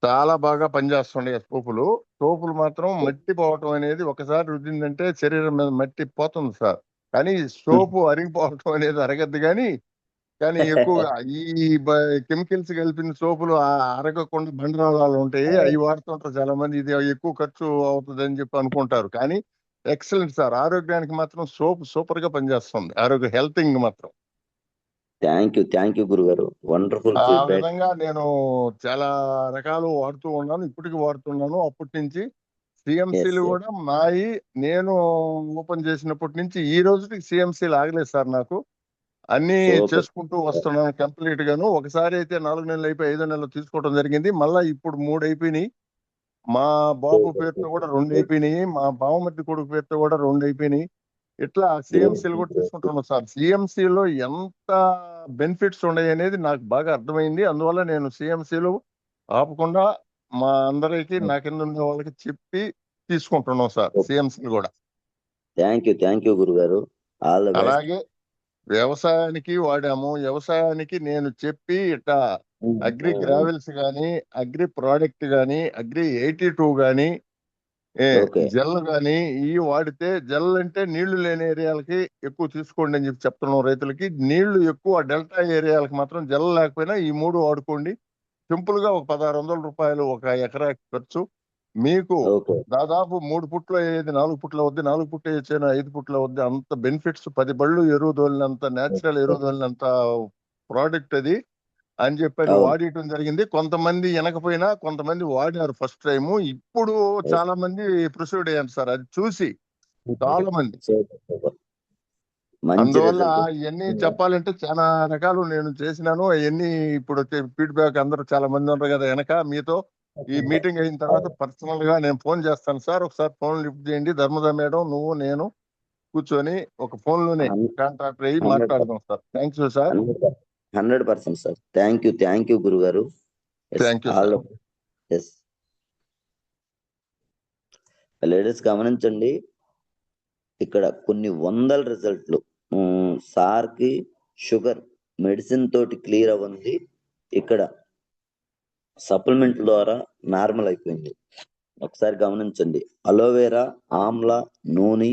చాలా బాగా పనిచేస్తుండే సోపులు మాత్రం మట్టి పోవటం అనేది ఒకసారి రుద్దిందంటే శరీరం మీద మట్టి పోతుంది సార్. కానీ సోపు అరిగిపోవటం అనేది అరగద్దు. కానీ ఎక్కువగా ఈ కెమికల్స్ కలిపిన సోపులు అరగకుండా బండరాళ్ళు ఉంటాయి, అవి వాడుతుంటారు చాలా మంది. ఇది ఎక్కువ ఖర్చు అవుతుంది అని చెప్పి అనుకుంటారు. కానీ ఎక్సలెంట్ సార్. ఆరోగ్యానికి మాత్రం సోపు సూపర్ గా పనిచేస్తుంది. ఆరోగ్య హెల్తింగ్ మాత్రం. థ్యాంక్ యూ గురుగారు. వండర్ఫుల్ ఆ ఫీడ్బ్యాక్. విధంగా నేను చాలా రకాలు వాడుతూ ఉన్నాను, ఇప్పటికి వాడుతున్నాను. అప్పటి నుంచి సిఎంసీలు కూడా మాయి నేను ఓపెన్ చేసినప్పటి నుంచి ఈ రోజుకి సిఎంసీలు ఆగలేదు సార్. నాకు అన్ని చేసుకుంటూ వస్తున్నాను కంప్లీట్ గాను. ఒకసారి అయితే 4 నెలలు అయిపోయి 5 నెలలు తీసుకోవడం జరిగింది. మళ్ళా ఇప్పుడు 3 అయిపోయినాయి. మా బాబు పేరుతో కూడా 2 అయిపోయినాయి. మా బావమర్ది కొడుకు పేరుతో కూడా 2 అయిపోయినాయి. ఇట్లా సిఎంసీలు కూడా తీసుకుంటున్నాం సార్. సిఎంసీలో ఎంత బెనిఫిట్స్ ఉన్నాయి అనేది నాకు బాగా అర్థమైంది. అందువల్ల నేను సిఎంసీలు ఆపకుండా మా అందరికి నా కింద ఉండే వాళ్ళకి చెప్పి తీసుకుంటున్నాం సార్ సిఎంసీలు కూడా. థ్యాంక్ యూ గురుగారు. All the best. అలాగే వ్యవసాయానికి వాడాము. వ్యవసాయానికి నేను చెప్పి ఇట్లా అగ్రి గ్రావెల్స్ గాని, అగ్రి ప్రోడక్ట్ గాని, అగ్రి 82 గాని, జెల్ గాని ఈ వాడితే, జెల్ అంటే నీళ్లు లేని ఏరియాలకి ఎక్కువ తీసుకోండి అని చెప్పి చెప్తున్నాం రైతులకి. నీళ్లు ఎక్కువ డెల్టా ఏరియాలకు మాత్రం జెల్ లేకపోయినా ఈ 3 వాడుకోండి. సింపుల్ గా ఒక 1600 రూపాయలు ఒక ఎకరాకి ఖర్చు. మీకు దాదాపు 3 పుట్లు అయ్యేది 4 పుట్లు అవుద్ది, 4 పుట్లు వేయచ్చిన 5 పుట్లు అవుద్ది. అంత బెనిఫిట్స్, 10 బళ్ళు ఎరువు తోలినంత, నేచురల్ ఎరువు తోలినంత ప్రోడక్ట్ అది అని చెప్పి వాడటం జరిగింది. కొంతమంది వెనకపోయినా కొంతమంది వాడారు ఫస్ట్ టైం. ఇప్పుడు చాలా మంది ప్రొసీడ్ అయ్యారు సార్ అది చూసి, చాలా మంది. అందువల్ల ఇవన్నీ చెప్పాలంటే చాలా రకాలు నేను చేసినాను. అవన్నీ ఇప్పుడు వచ్చే ఫీడ్బ్యాక్ అందరూ చాలా మంది ఉన్నారు కదా వెనక. మీతో ఈ మీటింగ్ అయిన తర్వాత పర్సనల్ గా నేను ఫోన్ చేస్తాను సార్. ఒకసారి ఫోన్ లిఫ్ట్ చేయండి. ధర్మద మేడం, నువ్వు, నేను కూర్చొని ఒక ఫోన్ లోనే కాంటాక్ట్ అయ్యి మాట్లాడదాం sir. Thank you sir. 100% sir. Thank you గురుగారు. Thank you sir. లేడీస్ గమనించండి, ఇక్కడ కొన్ని వందల రిజల్ట్లు. సార్ కి షుగర్ మెడిసిన్ తోటి క్లియర్ అవ్వంది. ఇక్కడ సప్లిమెంట్ ద్వారా నార్మల్ అయిపోయింది. ఒకసారి గమనించండి. అలోవెరా, ఆమ్లా, నూనె,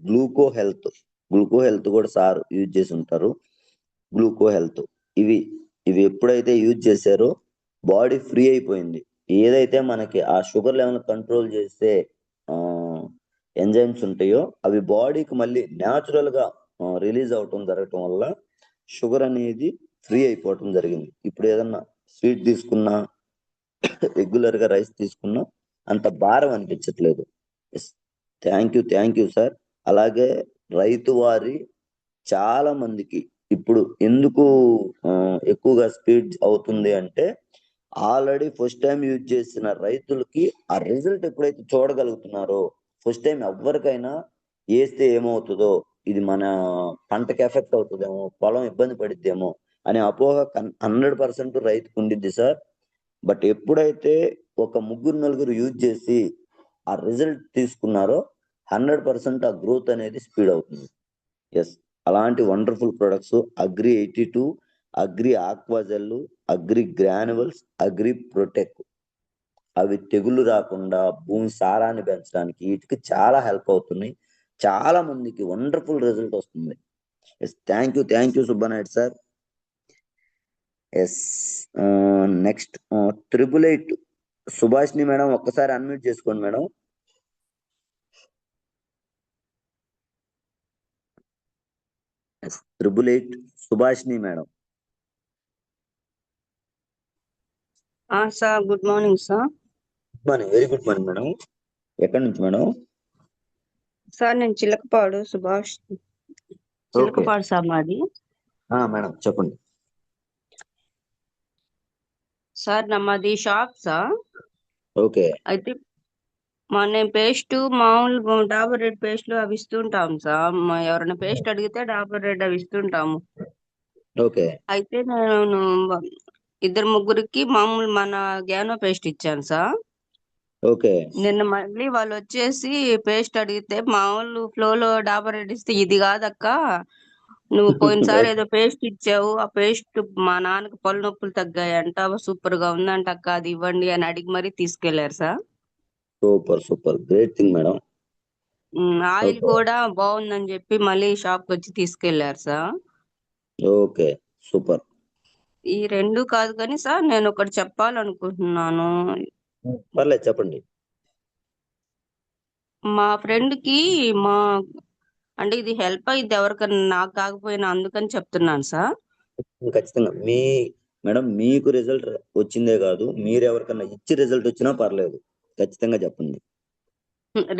గ్లూకో హెల్త్ కూడా సార్ యూజ్ చేసి ఉంటారు. గ్లూకో హెల్త్ ఇవి ఎప్పుడైతే యూజ్ చేశారో బాడీ ఫ్రీ అయిపోయింది. ఏదైతే మనకి ఆ షుగర్ లెవెల్ కంట్రోల్ చేసే ఎంజైమ్స్ ఉంటాయో అవి బాడీకి మళ్ళీ న్యాచురల్ గా రిలీజ్ అవటం జరగటం వల్ల షుగర్ అనేది ఫ్రీ అయిపోవటం జరిగింది. ఇప్పుడు ఏదన్నా స్వీట్ తీసుకున్నా, రెగ్యులర్ గా రైస్ తీసుకున్నా అంత భారం అనిపించట్లేదు. Thank you sir. అలాగే రైతు వారి చాలా మందికి ఇప్పుడు ఎందుకు ఎక్కువగా స్పీడ్ అవుతుంది అంటే ఆల్రెడీ ఫస్ట్ టైం యూజ్ చేసిన రైతులకి ఆ రిజల్ట్ ఎప్పుడైతే చూడగలుగుతున్నారో, ఫస్ట్ టైం ఎవరికైనా వేస్తే ఏమవుతుందో, ఇది మన పంటకి ఎఫెక్ట్ అవుతుందేమో, పొలం ఇబ్బంది పడిద్దేమో అనే అపోహ 100% రైతుకు ఉండిద్ది సార్. బట్ ఎప్పుడైతే ఒక 3-4 యూజ్ చేసి ఆ రిజల్ట్ తీసుకున్నారో 100% ఆ గ్రోత్ అనేది స్పీడ్ అవుతుంది. ఎస్, అలాంటి wonderful products agri 82, agri aquagel, agri granules, agri protect అవి తెగులు రాకుండా భూమి సారాన్ని పెంచడానికి వీటికి చాలా హెల్ప్ అవుతున్నాయి. చాలా మందికి వండర్ఫుల్ రిజల్ట్ వస్తుంది. Yes, thank you Subbanaidu sir. Yes, next 888 Subhashini madam, ఒక్కసారి అన్మ్యూట్ చేసుకోండి madam. Yes, 888 Subhashini madam. Sir good morning sir. Good morning, very good morning madam. ఎక్కడి నుంచి మేడం? సార్ నేను చిలకపాడు సుభాష్. చిలకపాడు సార్ మాది. మేడం చెప్పండి సార్ మాది షాప్ సార్. ఓకే. అయితే నేను పేస్ట్ మామూలు డాబర్ రెడ్ పేస్ట్లు అవి ఇస్తుంటాం సార్. ఎవరైనా పేస్ట్ అడిగితే డాబర్ రెడ్ అవి ఇస్తుంటాము. ఓకే. అయితే నేను 2-3కి మామూలు మన గ్యానో పేస్ట్ ఇచ్చాను సార్. ఓకే. నిన్న మళ్ళీ వాళ్ళు వచ్చేసి పేస్ట్ అడిగితే మామూలు ఫ్లోలో డాబర్ రెడ్ ఇస్తే, ఇది కాదక్క నువ్వు పోయినసారి ఏదో పేస్ట్ ఇచ్చావు, ఆ పేస్ట్ మా నాన్నకి పళ్ళు నొప్పులు తగ్గాయంట, సూపర్ గా ఉందంట అక్క, అది ఇవ్వండి అని అడిగి మరీ తీసుకెళ్లారు sir. Super great thing madam. Oil కూడా బాగుందని చెప్పి మళ్ళీ షాప్ కి వచ్చి తీసుకెళ్లారు సార్. Okay, super. ఈ 2 కాదు కానీ సార్ నేను ఒకటి చెప్పాలనుకుంటున్నాను. పర్లేదు చెప్పండి. మా ఫ్రెండ్ కి అంటే ఇది హెల్ప్ అయింది ఎవరికన్నా, నాకు కాకపోయినా, అందుకని చెప్తున్నాను సార్. ఖచ్చితంగా మేడం మీకు రిజల్ట్ వచ్చిందే కాదు, మీరు ఎవరికన్నా ఇచ్చి రిజల్ట్ వచ్చినా పర్లేదు, ఖచ్చితంగా చెప్పండి.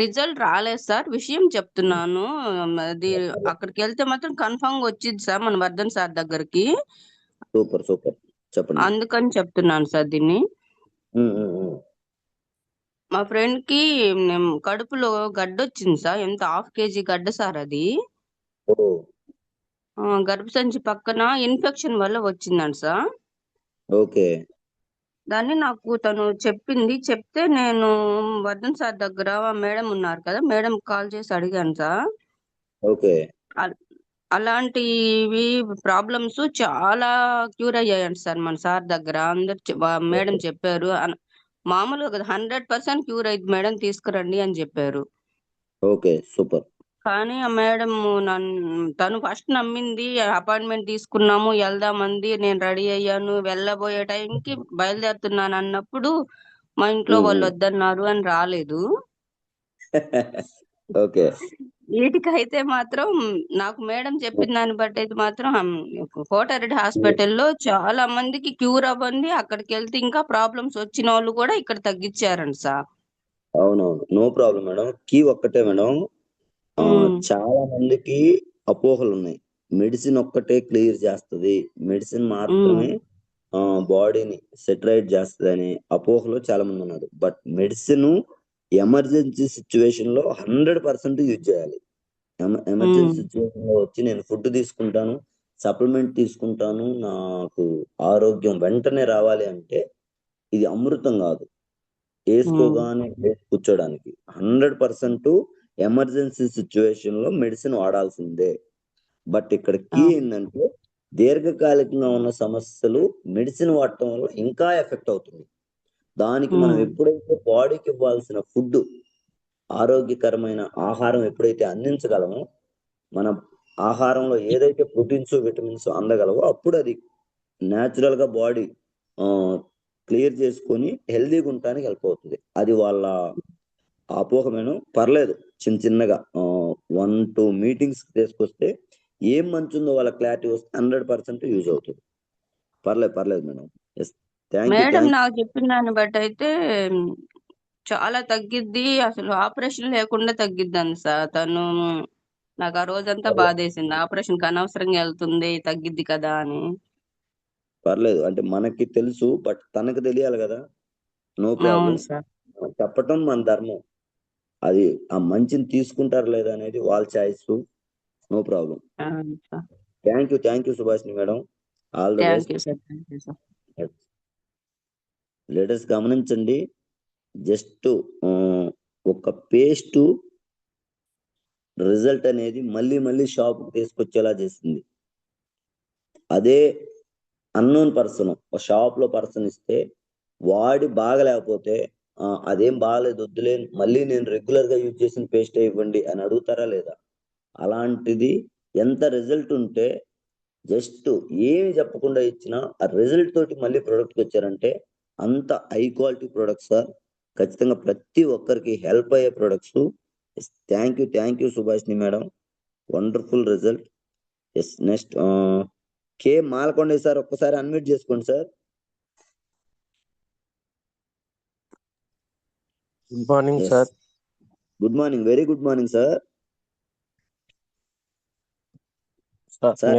రిజల్ట్ రాలేదు సార్, విషయం చెప్తున్నాను. అది అక్కడికి వెళ్తే మాత్రం కన్ఫర్మ్ గా వచ్చింది సార్ మన వర్ధన్ సార్ దగ్గరికి. సూపర్ చెప్పండి. అందుకని చెప్తున్నాను సార్ దీన్ని. మా ఫ్రెండ్ కి కడుపులో గడ్డ వచ్చింది సార్. ఎంత 1/2 kg గడ్డ సార్ అది. గర్భసంచి పక్కన ఇన్ఫెక్షన్ వల్ల వచ్చిందండి సార్. ఓకే. దాన్ని నాకు తను చెప్తే నేను వర్ధన్ సార్ దగ్గర మేడం ఉన్నారు కదా, మేడం కాల్ చేసి అడిగాను సార్. ఓకే. అలాంటివి ప్రాబ్లమ్స్ చాలా క్యూర్ అయ్యాయండి సార్ మన సార్ దగ్గర. అందరు మేడం చెప్పారు, మామూలుగా 100% క్యూర్ అయింది మేడం, తీసుకురండి అని చెప్పారు. Okay, super. కానీ ఆ మేడం తను ఫస్ట్ నమ్మింది, అపాయింట్మెంట్ తీసుకున్నాము వెళ్దామంది, నేను రెడీ అయ్యాను, వెళ్ళబోయే టైంకి బయలుదేరుతున్నాను అన్నప్పుడు మా ఇంట్లో వాళ్ళు వద్దన్నారు అని రాలేదు. ఓకే. వీటికైతే మాత్రం నాకు మేడం చెప్పిన దాన్ని బట్టి అయితే మాత్రం కోటారెడ్డి హాస్పిటల్లో చాలా మందికి క్యూర్ అవ్వండి, అక్కడికి వెళ్తే ఇంకా ప్రాబ్లమ్స్ వచ్చిన వాళ్ళు కూడా ఇక్కడ తగ్గించారండి సార్. అవునవును, నో ప్రాబ్లం మేడం. కీ ఒక్కటే మేడం, చాలా మందికి అపోహలు ఉన్నాయి. మెడిసిన్ ఒక్కటే క్లియర్ చేస్తుంది, మెడిసిన్ మాత్రమే బాడీని సెటరైట్ చేస్తుంది అనే అపోహలో చాలా మంది ఉన్నారు. బట్ మెడిసిన్ ఎమర్జెన్సీ సిచ్యువేషన్ లో 100% యూజ్ చేయాలి. ఎమర్జెన్సీ సిచ్యువేషన్ లో వచ్చి నేను ఫుడ్ తీసుకుంటాను, సప్లిమెంట్ తీసుకుంటాను, నాకు ఆరోగ్యం వెంటనే రావాలి అంటే ఇది అమృతం కాదు, వేసుకోగానే కూర్చోడానికి. 100% ఎమర్జెన్సీ సిచ్యువేషన్ లో మెడిసిన్ వాడాల్సిందే. బట్ ఇక్కడ కీ ఏంటంటే దీర్ఘకాలికంగా ఉన్న సమస్యలు మెడిసిన్ వాడటం వల్ల ఇంకా ఎఫెక్ట్ అవుతుంది. దానికి మనం ఎప్పుడైతే బాడీకి ఇవ్వాల్సిన ఫుడ్, ఆరోగ్యకరమైన ఆహారం ఎప్పుడైతే అందించగలమో, మన ఆహారంలో ఏదైతే ప్రోటీన్స్ విటమిన్స్ అందగలవో అప్పుడు అది న్యాచురల్ గా బాడీ క్లియర్ చేసుకొని హెల్దీగా ఉండటానికి హెల్ప్ అవుతుంది. అది వాళ్ళ అపోహమేను, పర్లేదు చిన్న చిన్నగా 1-2 మీటింగ్స్ తీసుకొస్తే ఏం మంచి ఉందో వాళ్ళ క్లారిటీ వస్తే 100% యూజ్ అవుతుంది. పర్లేదు madam. Yes, thank you. Madam నాకు చెప్పిన దాన్ని బట్టి అయితే చాలా తగ్గిద్ది, అసలు ఆపరేషన్ లేకుండా తగ్గిద్దని సార్. తను నాకు ఆ రోజంతా బాధేసింది, ఆపరేషన్ కి అనవసరంగా వెళ్తుంది తగ్గిద్ది కదా అని. పర్లేదు అంటే మనకి తెలుసు, బట్ తనకు తెలియాలి కదా. నో ప్రాబ్లం, అవును సార్. చెప్పటం మన ధర్మం. అది ఆ మంచిని తీసుకుంటారు లేదా అనేది వాళ్ళ చాయిస్. No problem. అవును sir. Thank you Subhashini madam. All the thank best. You sir. Thank you sir. Latest గమనించండి, జస్ట్ ఒక పేస్ట్ రిజల్ట్ అనేది మళ్ళీ మళ్ళీ షాప్కి తీసుకొచ్చేలా చేసింది. అదే అన్నోన్ పర్సన్ షాప్ లో పర్సన్ ఇస్తే వాడి బాగలేకపోతే అదేం బాగలేదు వద్దులే, మళ్ళీ నేను రెగ్యులర్ గా యూజ్ చేసిన పేస్ట్ ఇవ్వండి అని అడుగుతారా లేదా? అలాంటిది ఎంత రిజల్ట్ ఉంటే జస్ట్ ఏమి చెప్పకుండా ఇచ్చినా ఆ రిజల్ట్ తోటి మళ్ళీ ప్రొడక్ట్కి వచ్చారంటే అంత హై క్వాలిటీ ప్రొడక్ట్స్ సార్. ఖచ్చితంగా ప్రతి ఒక్కరికి హెల్ప్ అయ్యే products. Thank you Subhashini madam. Wonderful result. Yes, next K Malakonda sir, ఒక్కసారి అన్మ్యూట్ చేసుకోండి sir. Good morning sir. Good morning, very good morning sir. Sir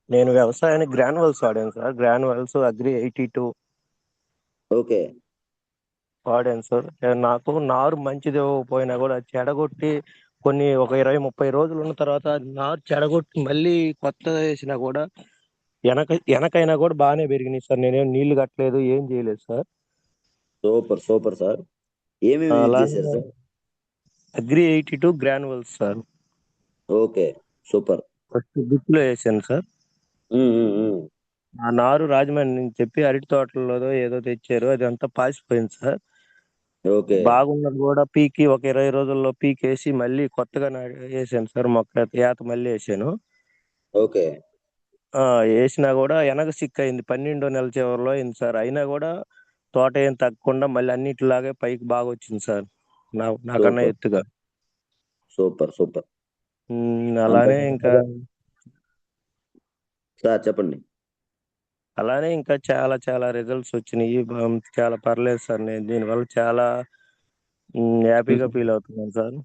నేను వ్యవసాయానికి గ్రాన్యువల్స్ వాడాను సార్. గ్రాన్యువల్స్ అగ్రి 82 ఓకే వాడాను సార్. నాకు నారు మంచిది పోయినా కూడా చెడగొట్టి కొన్ని ఒక 20-30 రోజులు ఉన్న తర్వాత నారు చెడగొట్టి మళ్ళీ కొత్తది వేసినా కూడా వెనకైనా కూడా బాగానే పెరిగినాయి సార్. నేనేం నీళ్లు కట్టలేదు, ఏం చేయలేదు సార్. Super sir. ఏమేమి యూజ్ చేశారు sir? Agri 82 granules sir. Okay super. First గుట్లో వేసాను సార్. ఆ నారు రాజమండ్రి నుంచి చెప్పి అరటి తోటలలో ఏదో తెచ్చారు, అది అంతా పాసిపోయింది సార్. ఓకే, బాగున్నది కూడా పీకి ఒక 20 రోజుల్లో పీకేసి మళ్ళీ కొత్తగా వేసాను సార్. మొక్క ఏత మళ్ళీ వేసాను. ఓకే వేసినా కూడా వెనక సిక్ అయింది. 12వ నెల చివరిలో అయింది సార్. అయినా కూడా తోట ఏం తగ్గకుండా మళ్ళీ అన్నిటిలాగే పైకి బాగా వచ్చింది సార్, నాకన్నా ఎత్తుగా. సూపర్. అలానే ఇంకా సార్ చెప్పండి. అలానే ఇంకా చాలా చాలా రిజల్ట్స్ వచ్చినాయి. చాలా పర్లేదు సార్. నేను దీనివల్ల చాలా హ్యాపీగా ఫీల్ అవుతున్నాను సార్.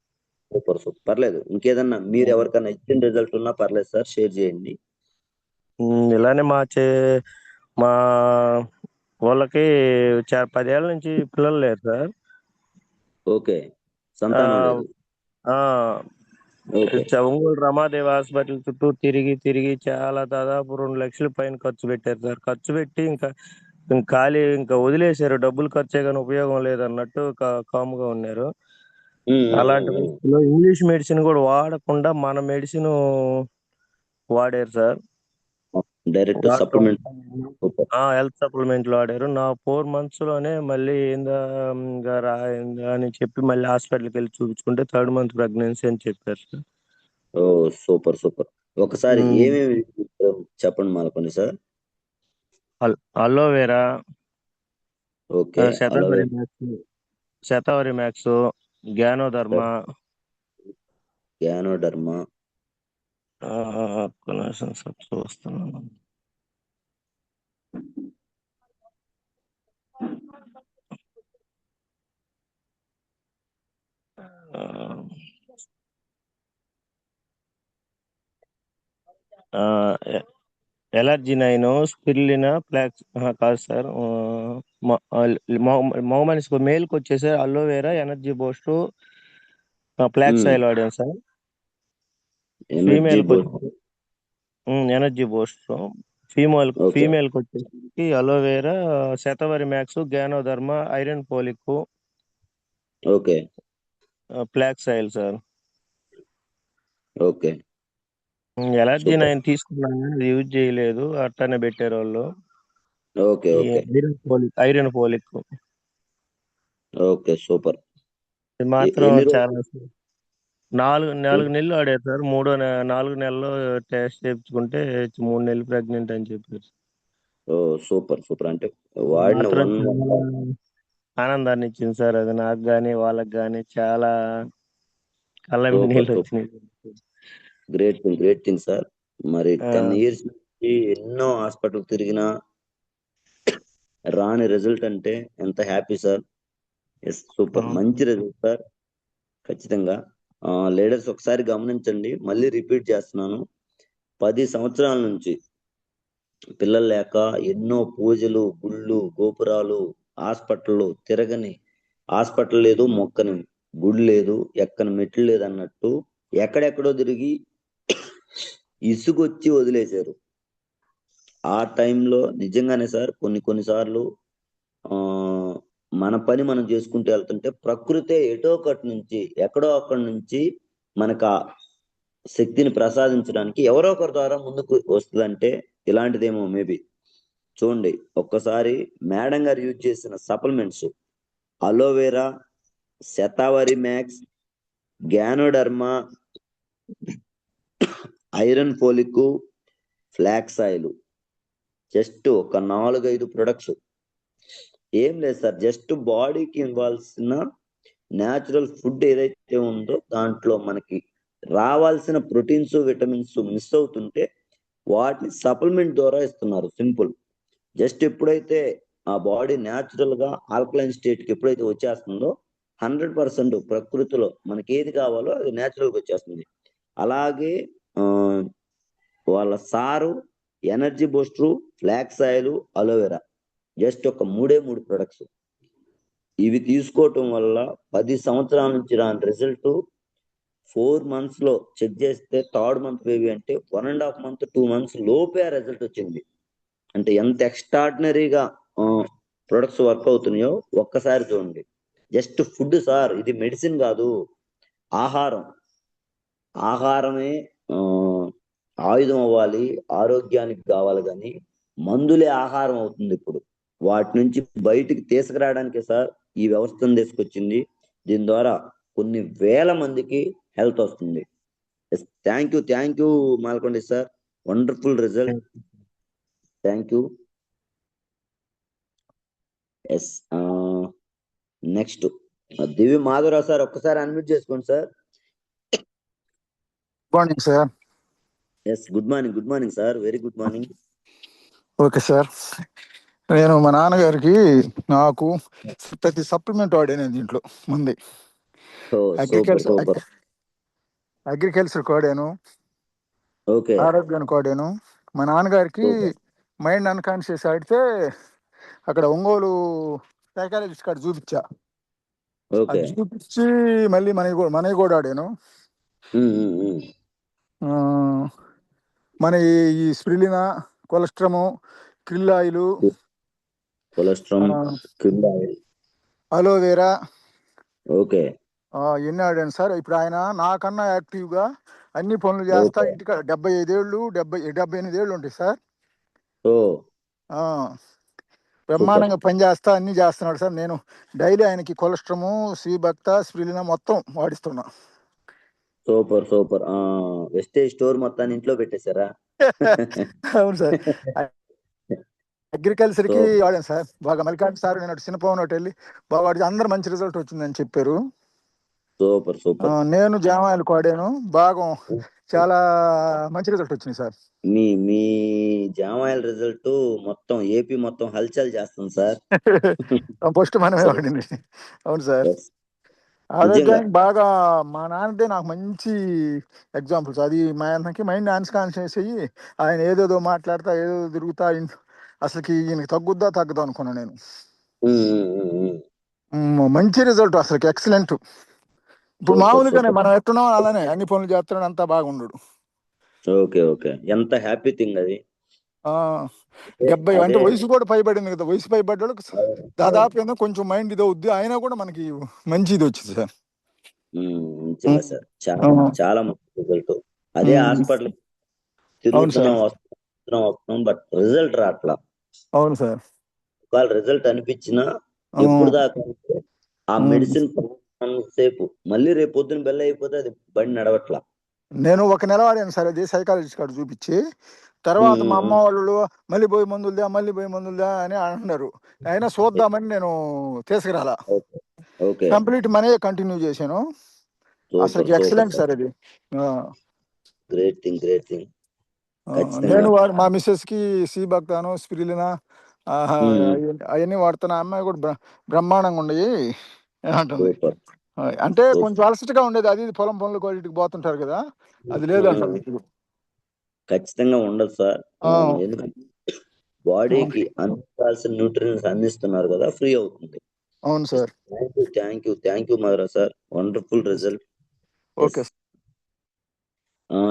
సూపర్. పర్లేదు, ఇంకేదన్నా మీరు ఎవరికైనా ఇచ్చిన రిజల్ట్ ఉన్నా పర్లేదు సార్, షేర్ చేయండి. ఇలానే మా వాళ్ళకి 10 ఏళ్ళ నుంచి పిల్లలు లేరు సార్. ఓకే, సంతానం లేదు. ఒంగోలు రమాదేవి హాస్పిటల్ చుట్టూ తిరిగి చాలా దాదాపు 2 లక్షల పైన ఖర్చు పెట్టారు సార్. ఖర్చు పెట్టి ఇంకా వదిలేశారు. డబ్బులు ఖర్చే కానీ ఉపయోగం లేదన్నట్టు కాముగా ఉన్నారు. అలాంటి పరిస్థితుల్లో ఇంగ్లీష్ మెడిసిన్ కూడా వాడకుండా మన మెడిసిన్ వాడారు సార్. డైరెక్ట్ సప్లిమెంట్, హెల్త్ సప్లిమెంట్లు వాడారు. నా 4 months లోనే మళ్ళీ ఏందా అని చెప్పి మళ్ళీ హాస్పిటల్కి వెళ్ళి చూపించుకుంటే 3rd month ప్రెగ్నెన్సీ అని చెప్పారు సార్. ఓ సూపర్. ఒకసారి ఏమేమి చెప్పండి మాలకొని sir. Aloe vera, okay, Shatavari max, ganoderma, వస్తున్నాను. ఎలర్జీ 9, స్పిరులినా, ఫ్లాక్స్ కాదు సార్. మగమనిషికి మేల్కి వచ్చేసి aloe vera, energy boost, flax oil వాడాను సార్. ఫీమేల్కి ఎనర్జీ బూస్ట్, ఫీమేల్కి వచ్చేసి aloe vera, Shatavari max, ganoderma, iron folic, okay, flax oil sir. Okay allergy super. 9 తీసుకున్నాను కానీ అది యూజ్ చేయలేదు, అట్టనే పెట్టారు వాళ్ళు. ఓకే ఈ okay iron folic okay super. ఇది మాత్రం ఎన్ని రోజులు? చాలా 4 నెలలు ఆడారు సార్. 4 నెలల్లో టెస్ట్ చేయించుకుంటే 3 నెలలు ప్రెగ్నెంట్ అని చెప్పారు. ఓ సూపర్ సూపర్. అంటే ఇది వాడిన మాత్రం 1 చాలా ఆనందాన్ని ఇచ్చింది సార్. అది నాకు కానీ వాళ్ళకి కానీ చాలా కళ్ళ మీద సూపర్ నీళ్ళు సూపర్. వచ్చినాయి. Great thing sir. మరి ఆ, 10 ఇయర్స్ నుంచి ఎన్నో హాస్పిటల్ తిరిగినా రాని రిజల్ట్ అంటే ఎంత హ్యాపీ సార్. ఎస్ సూపర్, అవును. మంచి రిజల్ట్ సార్. ఖచ్చితంగా లీడర్స్ ఒకసారి గమనించండి, మళ్ళీ రిపీట్ చేస్తున్నాను. 10 సంవత్సరాల నుంచి పిల్లలు లేక ఎన్నో పూజలు, గుళ్ళు, గోపురాలు, హాస్పిటల్ తిరగని హాస్పిటల్ లేదు, మొక్కని గుడి లేదు, ఎక్కని మెట్లు లేదు అన్నట్టు ఎక్కడెక్కడో తిరిగి ఇసుకొచ్చి వదిలేశారు. ఆ టైంలో నిజంగానే సార్ కొన్నిసార్లు ఆ మన పని మనం చేసుకుంటూ వెళ్తుంటే ప్రకృతే ఎక్కడో అక్కడి నుంచి మనకు ఆ శక్తిని ప్రసాదించడానికి ఎవరో ఒకరి ద్వారా ముందుకు వస్తుందంటే ఇలాంటిదేమో మేబీ. చూడండి, ఒక్కసారి మేడం గారు యూజ్ చేసిన supplements aloe vera, shatavari max, ganoderma, iron folic, flax oil, just ఒక 4-5 ప్రొడక్ట్స్. ఏం లేదు సార్, జస్ట్ బాడీకి ఇవ్వాల్సిన న్యాచురల్ ఫుడ్ ఏదైతే ఉందో దాంట్లో మనకి రావాల్సిన ప్రోటీన్స్, విటమిన్స్ మిస్ అవుతుంటే వాటిని సప్లిమెంట్ ద్వారా ఇస్తున్నారు. సింపుల్. జస్ట్ ఎప్పుడైతే ఆ బాడీ న్యాచురల్ గా ఆల్కలైన్ స్టేట్ కి ఎప్పుడైతే వచ్చేస్తుందో 100% ప్రకృతిలో మనకి ఏది కావాలో అది న్యాచురల్ గా వచ్చేస్తుంది. అలాగే వాళ్ళ sir energy booster, flax oil, aloe vera, just ఒక 3 ప్రొడక్ట్స్. ఇవి తీసుకోవటం వల్ల 10 సంవత్సరాల నుంచి రాని రిజల్ట్ 4 months లో చెక్ చేస్తే థర్డ్ మంత్ బేబీ అంటే 1.5 month 2 months లోపే ఆ రిజల్ట్ వచ్చింది. అంటే ఎంత ఎక్స్ట్రాడినరీగా ప్రొడక్ట్స్ వర్క్ అవుతున్నాయో ఒక్కసారి చూడండి. జస్ట్ ఫుడ్ సార్, ఇది మెడిసిన్ కాదు. ఆహారమే ఆయుధం అవ్వాలి, ఆరోగ్యానికి కావాలి, కానీ మందులే ఆహారం అవుతుంది ఇప్పుడు. వాటి నుంచి బయటికి తీసుకురావడానికే సార్ ఈ వ్యవస్థను తీసుకొచ్చింది. దీని ద్వారా కొన్ని వేల మందికి హెల్త్ వస్తుంది. Thank you Malkonda sir, wonderful result. Thank you. Yes next Divi Madhavarao sir, ఒక్కసారి అన్మ్యూట్ చేసుకోండి sir. Good morning sir. Yes good morning sir, very good morning. Okay sir, నేను మా నాన్నగారికి నాకు ప్రతి సప్లిమెంట్ వాడాను దీంట్లో ముందే. అగ్రికల్చర్ వాడాను, ఆరోగ్యానికి వాడాను. మా నాన్నగారికి మైండ్ అన్కాన్షియస్ ఆడితే అక్కడ ఒంగోలు సైకాలజిస్ట్ కాడ చూపించా. చూపించి మళ్ళీ మనవి కూడా ఆడాను. మన ఈ స్ప్రిలినా, కొలెస్ట్రము, క్రిల్ ఆయిల్, అలోవెరా ఎన్ని ఆడాను సార్. ఇప్పుడు ఆయన నాకన్నా యాక్టివ్ గా అన్ని పనులు చేస్తా. ఇంటికి 78 ఏళ్ళు ఉంటాయి సార్. బ్రహ్మాండంగా పని చేస్తా, అన్ని చేస్తున్నాడు సార్. నేను డైలీ ఆయనకి కొలెస్ట్రము, శ్రీభక్త, స్ప్రిలినా మొత్తం వాడిస్తున్నా. సూపర్. వెస్టేజ్ స్టోర్ మొత్తాన్ని ఇంట్లో పెట్టేశారా? అవును సార్. అగ్రికల్చర్ కి వాడాను సార్ బాగా. మల్లికార్జున సార్ నేను చిన్నపోవన్ ఒకటి వెళ్ళి బాగా వాడి అందరు మంచి రిజల్ట్ వచ్చిందని చెప్పారు. సూపర్. నేను జామాయిల్ వాడాను, బాగా చాలా మంచి రిజల్ట్ వచ్చింది సార్. మీ జామాయిల్ రిజల్ట్ మొత్తం ఏపీ మొత్తం హల్చల్ చేస్తుంది సార్. ఫస్ట్ మనమే వాడింది. అవును సార్. ఆరోగ్యానికి బాగా మా నాన్నదే నాకు మంచి ఎగ్జాంపుల్స్. అది మా ఆయనకి మైండ్ అన్కాన్షియస్ అయ్యి ఆయన ఏదేదో మాట్లాడతా, ఏదో తిరుగుతా, అసలుకి ఈయనకి తగ్గదా అనుకున్నా నేను. మంచి రిజల్ట్, అసలుకి ఎక్సలెంట్. ఇప్పుడు మామూలుగానే మనం ఎట్టున్నాం అలానే అన్ని పనులు చేస్తున్నాడు, అంతా బాగుండడు. ఓకే, ఎంత హ్యాపీ థింగ్ అది. 70 అంటే వయసు కూడా పైబడింది కదా. వయసు పైబడ్డాడు దాదాపు కొంచెం మైండ్ ఇది అవుద్ది, అయినా కూడా మనకి మంచి ఇది వచ్చింది సార్. సార్ చాలా మంచి రిజల్ట్. అదే హాస్పిటల్ అవును సార్. తిరుగుతున్నాం వస్తున్నాం బట్ రిజల్ట్ రావట్లా. అవును సార్. ఒకవేళ రిజల్ట్ అనిపించినా ఎప్పుడు దాకా అంటే ఆ మెడిసిన్ సేపు మళ్ళీ రేపు పొద్దున్న బెల్ల అయిపోతే అది బండి నడవట్లా. నేను 1 నెల వాడాను సార్ అది సైకాలజిస్ట్ కాడ చూపించి. తర్వాత మా అమ్మ వాళ్ళు మళ్ళీ పోయి మందులుదా అని అంటున్నారు. అయినా చూద్దామని నేను తీసుకురాలా. ఓకే కంప్లీట్ మనయే కంటిన్యూ చేశాను. అసలు ఎక్సలెంట్ సార్ అది. గ్రేట్ థింగ్ నేను మా మిస్సెస్ కి సీబక్తాను, స్పిరిలినా అవన్నీ వాడుతున్నా. అమ్మాయి కూడా బ్రహ్మాండంగా ఉండయి అంటుంది. అంటే కొంచెం అలసటగా ఉండేది, అది పొలం పనులు కోటికి పోతుంటారు కదా, అది లేదంటారు ఇప్పుడు. ఖచ్చితంగా ఉండదు సార్. ఎందుకంటే బాడీకి అందాల్సిన న్యూట్రియన్స్ అందిస్తున్నారు కదా, ఫ్రీ అవుతుంది. అవును sir. Thank you Madhura sir, wonderful result. Okay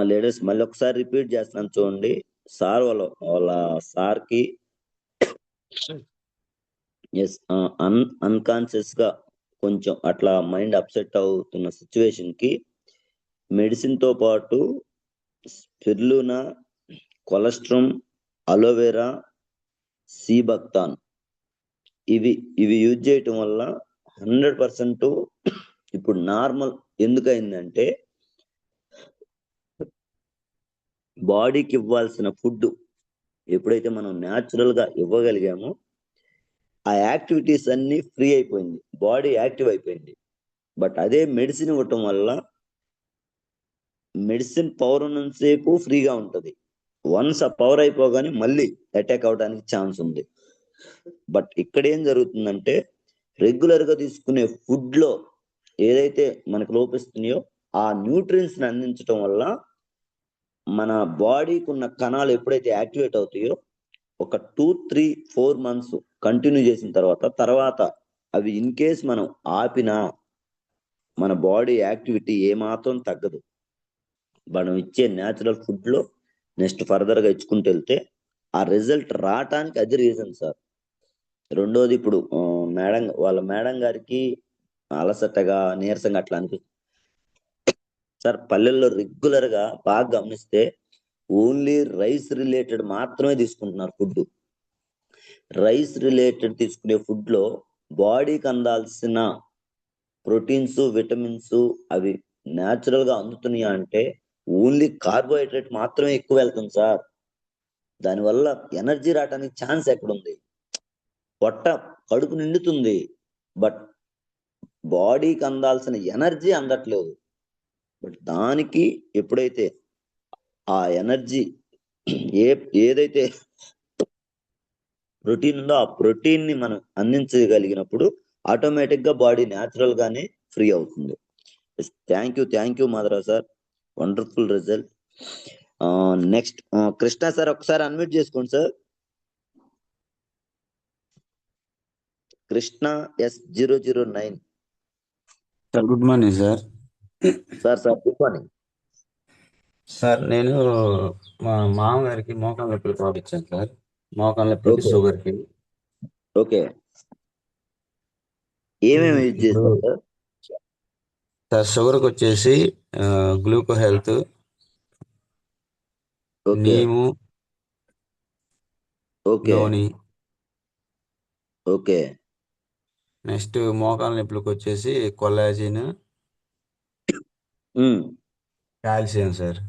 ladies మళ్ళీ ఒకసారి రిపీట్ చేస్తున్నాను చూడండి. సార్ వాళ్ళ సార్ కి అన్కాన్షియస్ గా కొంచెం అట్లా మైండ్ అప్సెట్ అవుతున్న సిచ్యువేషన్ కి మెడిసిన్ తో పాటు స్పిరులినా, కొలెస్ట్రామ్, అలోవెరా, సీబక్తాన్ ఇవి యూజ్ చేయటం వల్ల 100% ఇప్పుడు నార్మల్. ఎందుకైందంటే బాడీకి ఇవ్వాల్సిన ఫుడ్ ఎప్పుడైతే మనం న్యాచురల్ గా ఇవ్వగలిగామో ఆ యాక్టివిటీస్ అన్ని ఫ్రీ అయిపోయింది, బాడీ యాక్టివ్ అయిపోయింది. బట్ అదే మెడిసిన్ ఇవ్వటం వల్ల మెడిసిన్ పవర్ ఉన్నంతసేపు ఫ్రీగా ఉంటది. వన్స్ ఆ పవర్ అయిపోగానే మళ్ళీ అటాక్ అవడానికి ఛాన్స్ ఉంది. బట్ ఇక్కడ ఏం జరుగుతుందంటే రెగ్యులర్ గా తీసుకునే ఫుడ్ లో ఏదైతే మనకు లోపిస్తున్నాయో ఆ న్యూట్రియన్స్ ని అందించడం వల్ల మన బాడీకి ఉన్న కణాలు ఎప్పుడైతే యాక్టివేట్ అవుతాయో ఒక 2-3-4 months కంటిన్యూ చేసిన తర్వాత అవి ఇన్ కేస్ మనం ఆపినా మన బాడీ యాక్టివిటీ ఏమాత్రం తగ్గదు. మనం ఇచ్చే న్యాచురల్ ఫుడ్ లో నెక్స్ట్ ఫర్దర్ గా ఇచ్చుకుంటూ వెళ్తే ఆ రిజల్ట్ రావటానికి అది రీజన్ సార్. రెండోది, ఇప్పుడు వాళ్ళ మేడం గారికి అలసటగా నీరసంగా అట్లా అనిపిస్తుంది సార్. పల్లెల్లో రెగ్యులర్ గా బాగా గమనిస్తే ఓన్లీ రైస్ రిలేటెడ్ మాత్రమే తీసుకుంటున్నారు ఫుడ్. రైస్ రిలేటెడ్ తీసుకునే ఫుడ్ లో బాడీకి అందాల్సిన ప్రోటీన్స్, విటమిన్స్ అవి న్యాచురల్ గా అందుతున్నాయా అంటే ఓన్లీ కార్బోహైడ్రేట్ మాత్రమే ఎక్కువ వెళ్తుంది సార్. దానివల్ల ఎనర్జీ రావడానికి ఛాన్స్ ఎక్కడుంది? పొట్ట కడుపు నిండుతుంది బట్ బాడీకి అందాల్సిన ఎనర్జీ అందట్లేదు. బట్ దానికి ఎప్పుడైతే ఆ ఎనర్జీ ఏదైతే ప్రోటీన్ ఉందో ఆ ప్రోటీన్ ని మనం అందించగలిగినప్పుడు ఆటోమేటిక్ గా బాడీ న్యాచురల్ గానే ఫ్రీ అవుతుంది. Thank you Madhura sir, wonderful result. Next Krishna sir, ఒకసారి అన్మ్యూట్ చేసుకోండి sir. Krishna S009 sir. Good morning sir. Sir good morning sir. నేను మా మామగారికి మోకాళ్ళ నొప్పులు ప్రాపించాను సార్. మోకాళ్ళ నొప్పులకి, షుగర్ కి. ఓకే, ఏమేమి యూజ్ చేస్తారు సార్? సార్ షుగర్కి వచ్చేసి gluco health, neem, noni. Okay, next మోకాళ్ళ నొప్పులకి వచ్చేసి collagen, calcium sir.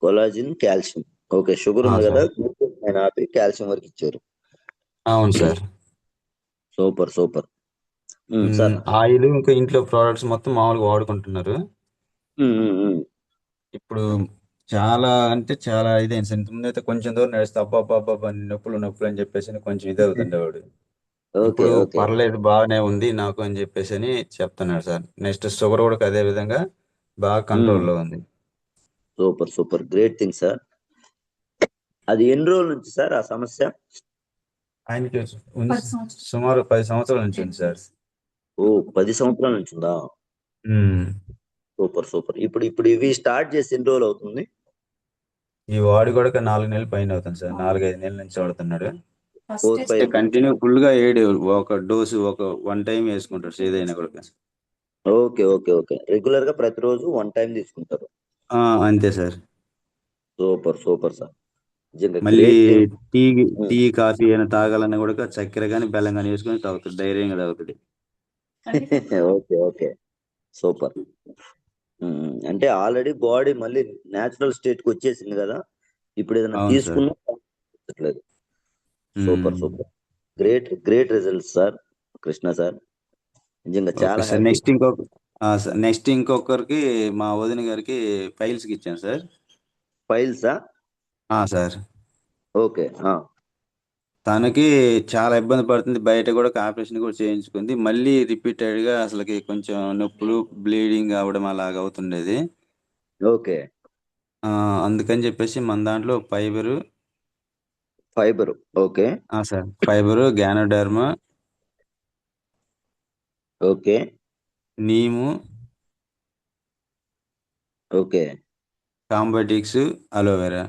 Collagen, calcium. Okay, sugar ఉంది కదా, గ్లూకోజ్ ఆపి కాల్షియం వరకు ఇచ్చారు. అవును సార్. సూపర్ ఆయిల్ ఇంకా ఇంట్లో ప్రోడక్ట్స్ మొత్తం మామూలుగా వాడుకుంటున్నారు. ఇప్పుడు చాలా అంటే చాలా ఇదైంది సార్. ఇంతకుముందు అయితే కొంచెం దూరం నడిస్తే అబ్బాబ్బాబ్బా నొప్పులు అని చెప్పేసి కొంచెం ఇది అవుతుండేవాడు. ఇప్పుడు పర్లేదు, బాగానే ఉంది నాకు అని చెప్పేసి అని చెప్తున్నాడు సార్. నెక్స్ట్ షుగర్ కూడా అదే విధంగా బాగా కంట్రోల్లో ఉంది. Super great thing sir. అది ఎన్ని రోజుల నుంచి సార్ ఆ సమస్య? ఆయనకి సుమారు 10 సంవత్సరాల నుంచి ఉంది సార్. 10 సంవత్సరాల నుంచి ఉందా? సూపర్. ఇప్పుడు ఇవి స్టార్ట్ చేసి ఎన్ని రోజులు అవుతుంది? ఈ వాడి కూడా 4 నెలల పైన అవుతుంది సార్. 4-5 నెలల నుంచి వాడుతున్నాడు. 4-5 కంటిన్యూ ఫుల్ గా ఒక డోసు వన్ టైం వేసుకుంటాడు ఏదైనా కూడా. ఓకే, రెగ్యులర్ గా ప్రతిరోజు 1 time తీసుకుంటారు. అంతే సార్. సూపర్ సూపర్ సార్, నిజంగా మళ్ళీ గ్రేట్. టీ టీ కాఫీ అయినా తాగాలన్నా కూడా చక్కెర కానీ బెల్లం కానీ వేసుకొని తాగుతాడు, ధైర్యంగా తాగుతాడు. Okay okay, super. అంటే ఆల్రెడీ బాడీ మళ్ళీ న్యాచురల్ స్టేట్ కి వచ్చేసింది కదా, ఇప్పుడు ఏదైనా అవును సార్. తీసుకున్నా. Super super, great great results sir Krishna sir, నిజంగా ఓకే చాలా సార్. హ్యాపీ. నెక్స్ట్ ఇంకొకరికి మా వదిన గారికి ఫైల్స్కి ఇచ్చాను సార్. ఫైల్సా? Sir okay. తనకి చాలా ఇబ్బంది పడుతుంది, బయట కూడా ఆపరేషన్ కూడా చేయించుకుంది, మళ్ళీ రిపీటెడ్గా అసలుకి కొంచెం నొప్పులు బ్లీడింగ్ అవడం అలాగ అవుతుండేది. ఓకే. అందుకని చెప్పేసి మన దాంట్లో fibre okay sir, fibre, ganoderma, okay neem, okay కాంబోటిక్స్, అలోవెరా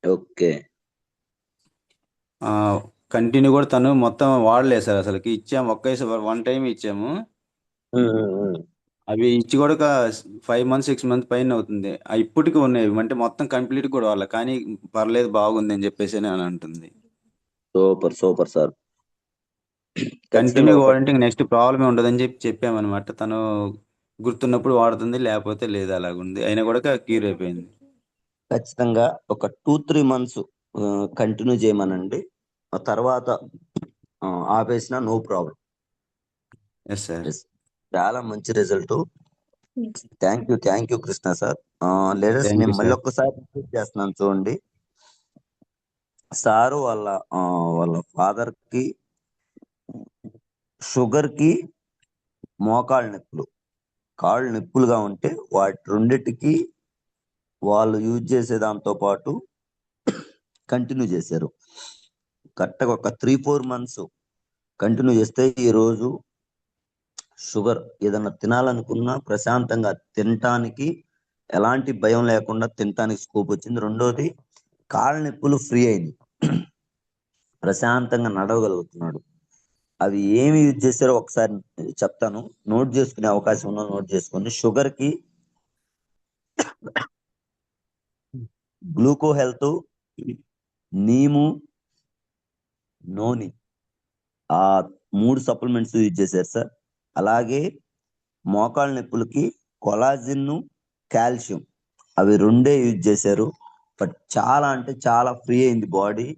ఓకే. కంటిన్యూ కూడా తను మొత్తం వాడలేదు సార్, అసలుకి ఇచ్చాము ఒకేసారి 1 టైం ఇచ్చాము. అవి ఇచ్చి కూడా 5 months 6 months పైన అవుతుంది. ఇప్పటికీ ఉన్నాయి, అంటే మొత్తం కంప్లీట్ కూడా వాళ్ళ, కానీ పర్లేదు బాగుంది అని చెప్పేసి అని అంటుంది. సూపర్ సూపర్ సార్, కంటిన్యూ వాడంటే నెక్స్ట్ ప్రాబ్లమే ఉండదని చెప్పామన్నమాట. తను గుర్తున్నప్పుడు వాడుతుంది, లేకపోతే లేదు, అలాగుంది. అయినా కూడా క్యూర్ అయిపోయింది. ఖచ్చితంగా ఒక 2-3 months కంటిన్యూ చేయమనండి, ఆ తర్వాత ఆపేసిన నో ప్రాబ్లం. Yes sir. చాలా మంచి result. Thank you Krishna sir. లేడర్స్ థ్యాంక్ నేను యూ మళ్ళీ సార్. ఒక్కసారి రిపీట్ చేస్తున్నాను చూడండి. సారు వాళ్ళ ఫాదర్ కి షుగర్ కి మోకాళ్ళ నొప్పులు, కాళ్ళు నొప్పులుగా ఉంటే వాటి రెండిటికి వాళ్ళు యూజ్ చేసే దాంతో పాటు కంటిన్యూ చేశారు. కరెక్ట్గా ఒక 3-4 months కంటిన్యూ చేస్తే ఈ రోజు షుగర్ ఏదన్నా తినాలనుకున్నా ప్రశాంతంగా తినటానికి, ఎలాంటి భయం లేకుండా తినటానికి స్కోప్ వచ్చింది. రెండోది, కాళ్ళ నొప్పులు ఫ్రీ అయింది, ప్రశాంతంగా నడవగలుగుతున్నాడు. అవి ఏమి యూజ్ చేశారో ఒకసారి చెప్తాను, నోట్ చేసుకునే అవకాశం ఉన్నా నోట్ చేసుకోండి. షుగర్ కి గ్లూకో హెల్త్, నీము, నోని, ఆ 3 సప్లిమెంట్స్ యూజ్ చేశారు సార్. అలాగే మోకాళ్ళ నొప్పులకి కొలాజిన్, కాల్షియం, అవి 2 యూజ్ చేశారు. బట్ చాలా అంటే చాలా ఫ్రీ అయింది బాడీ.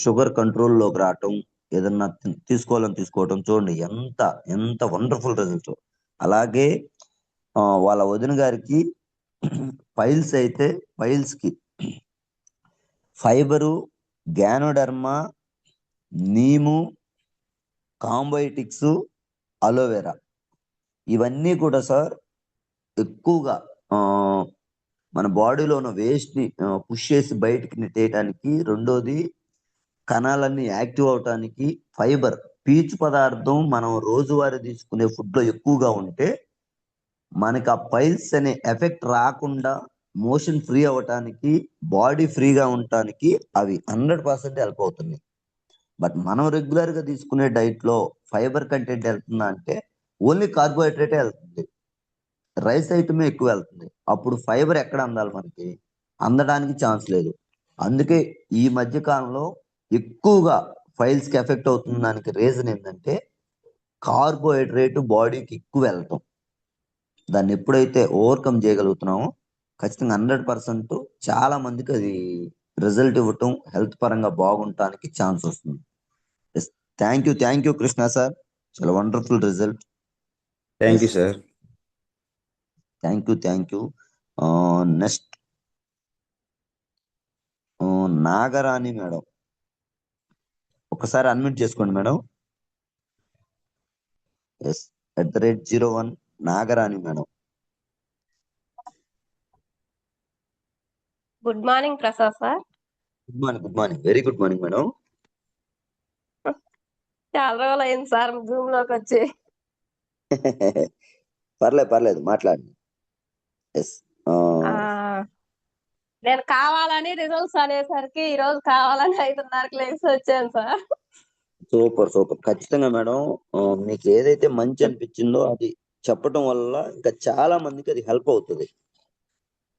షుగర్ కంట్రోల్లోకి రావటం, ఏదన్నా తీసుకోవటం చూడండి ఎంత ఎంత వండర్ఫుల్ రిజల్ట్. అలాగే వాళ్ళ వదిన గారికి పైల్స్ అయితే పైల్స్ కి ఫైబరు, గ్యానోడర్మా, నీము, కాంబోటిక్స్, అలోవెరా, ఇవన్నీ కూడా సార్ ఎక్కువగా మన బాడీలో ఉన్న వేస్ట్ ని పుష్ చేసి బయటికి నెట్టేయడానికి. రెండోది, కణాలన్నీ యాక్టివ్ అవటానికి. ఫైబర్, పీచు పదార్థం మనం రోజువారీ తీసుకునే ఫుడ్ లో ఎక్కువగా ఉంటే మనకి ఆ పైల్స్ అనే ఎఫెక్ట్ రాకుండా, మోషన్ ఫ్రీ అవటానికి, బాడీ ఫ్రీగా ఉండటానికి అవి 100% హెల్ప్ అవుతుంది. బట్ మనం రెగ్యులర్ గా తీసుకునే డైట్ లో ఫైబర్ కంటెంట్ వెళ్తుందా అంటే ఓన్లీ కార్బోహైడ్రేటే వెళ్తుంది, రైస్ ఐటమే ఎక్కువ వెళ్తుంది. అప్పుడు ఫైబర్ ఎక్కడ అందాలి మనకి? అందడానికి ఛాన్స్ లేదు. అందుకే ఈ మధ్య కాలంలో ఎక్కువగా ఫైల్స్ కి ఎఫెక్ట్ అవుతున్న దానికి రీజన్ ఏంటంటే కార్బోహైడ్రేట్ బాడీకి ఎక్కువ వెళ్తాం. దాన్ని ఎప్పుడైతే ఓవర్కమ్ చేయగలుగుతున్నామో ఖచ్చితంగా 100% చాలా మందికి అది రిజల్ట్ ఇవ్వటం, హెల్త్ పరంగా బాగుండటానికి ఛాన్స్ వస్తుంది. థ్యాంక్ యూ కృష్ణ సార్, చాలా wonderful result. Thank you sir. Thank you. Next Nagarani madam, ఒకసారి అన్మ్యూట్ చేసుకోండి madam. Yes, @01 Nagarani madam. Good morning Prasad sir. Good morning, very good morning madam. చాలా రోజులు అయింది సార్ జూమ్ లోకి వచ్చి. పర్లేదు మాట్లాడండి. ఎస్, నేను కావాలని రిజల్ట్స్ అనేసరికి ఈ రోజు కావాలని 5:30కి లేచి వచ్చాను సార్. సూపర్ ఖచ్చితంగా మేడం. మీకు ఏదైతే మంచి అనిపించిందో అది చెప్పటం వల్ల ఇంకా చాలా మందికి అది హెల్ప్ అవుతుంది.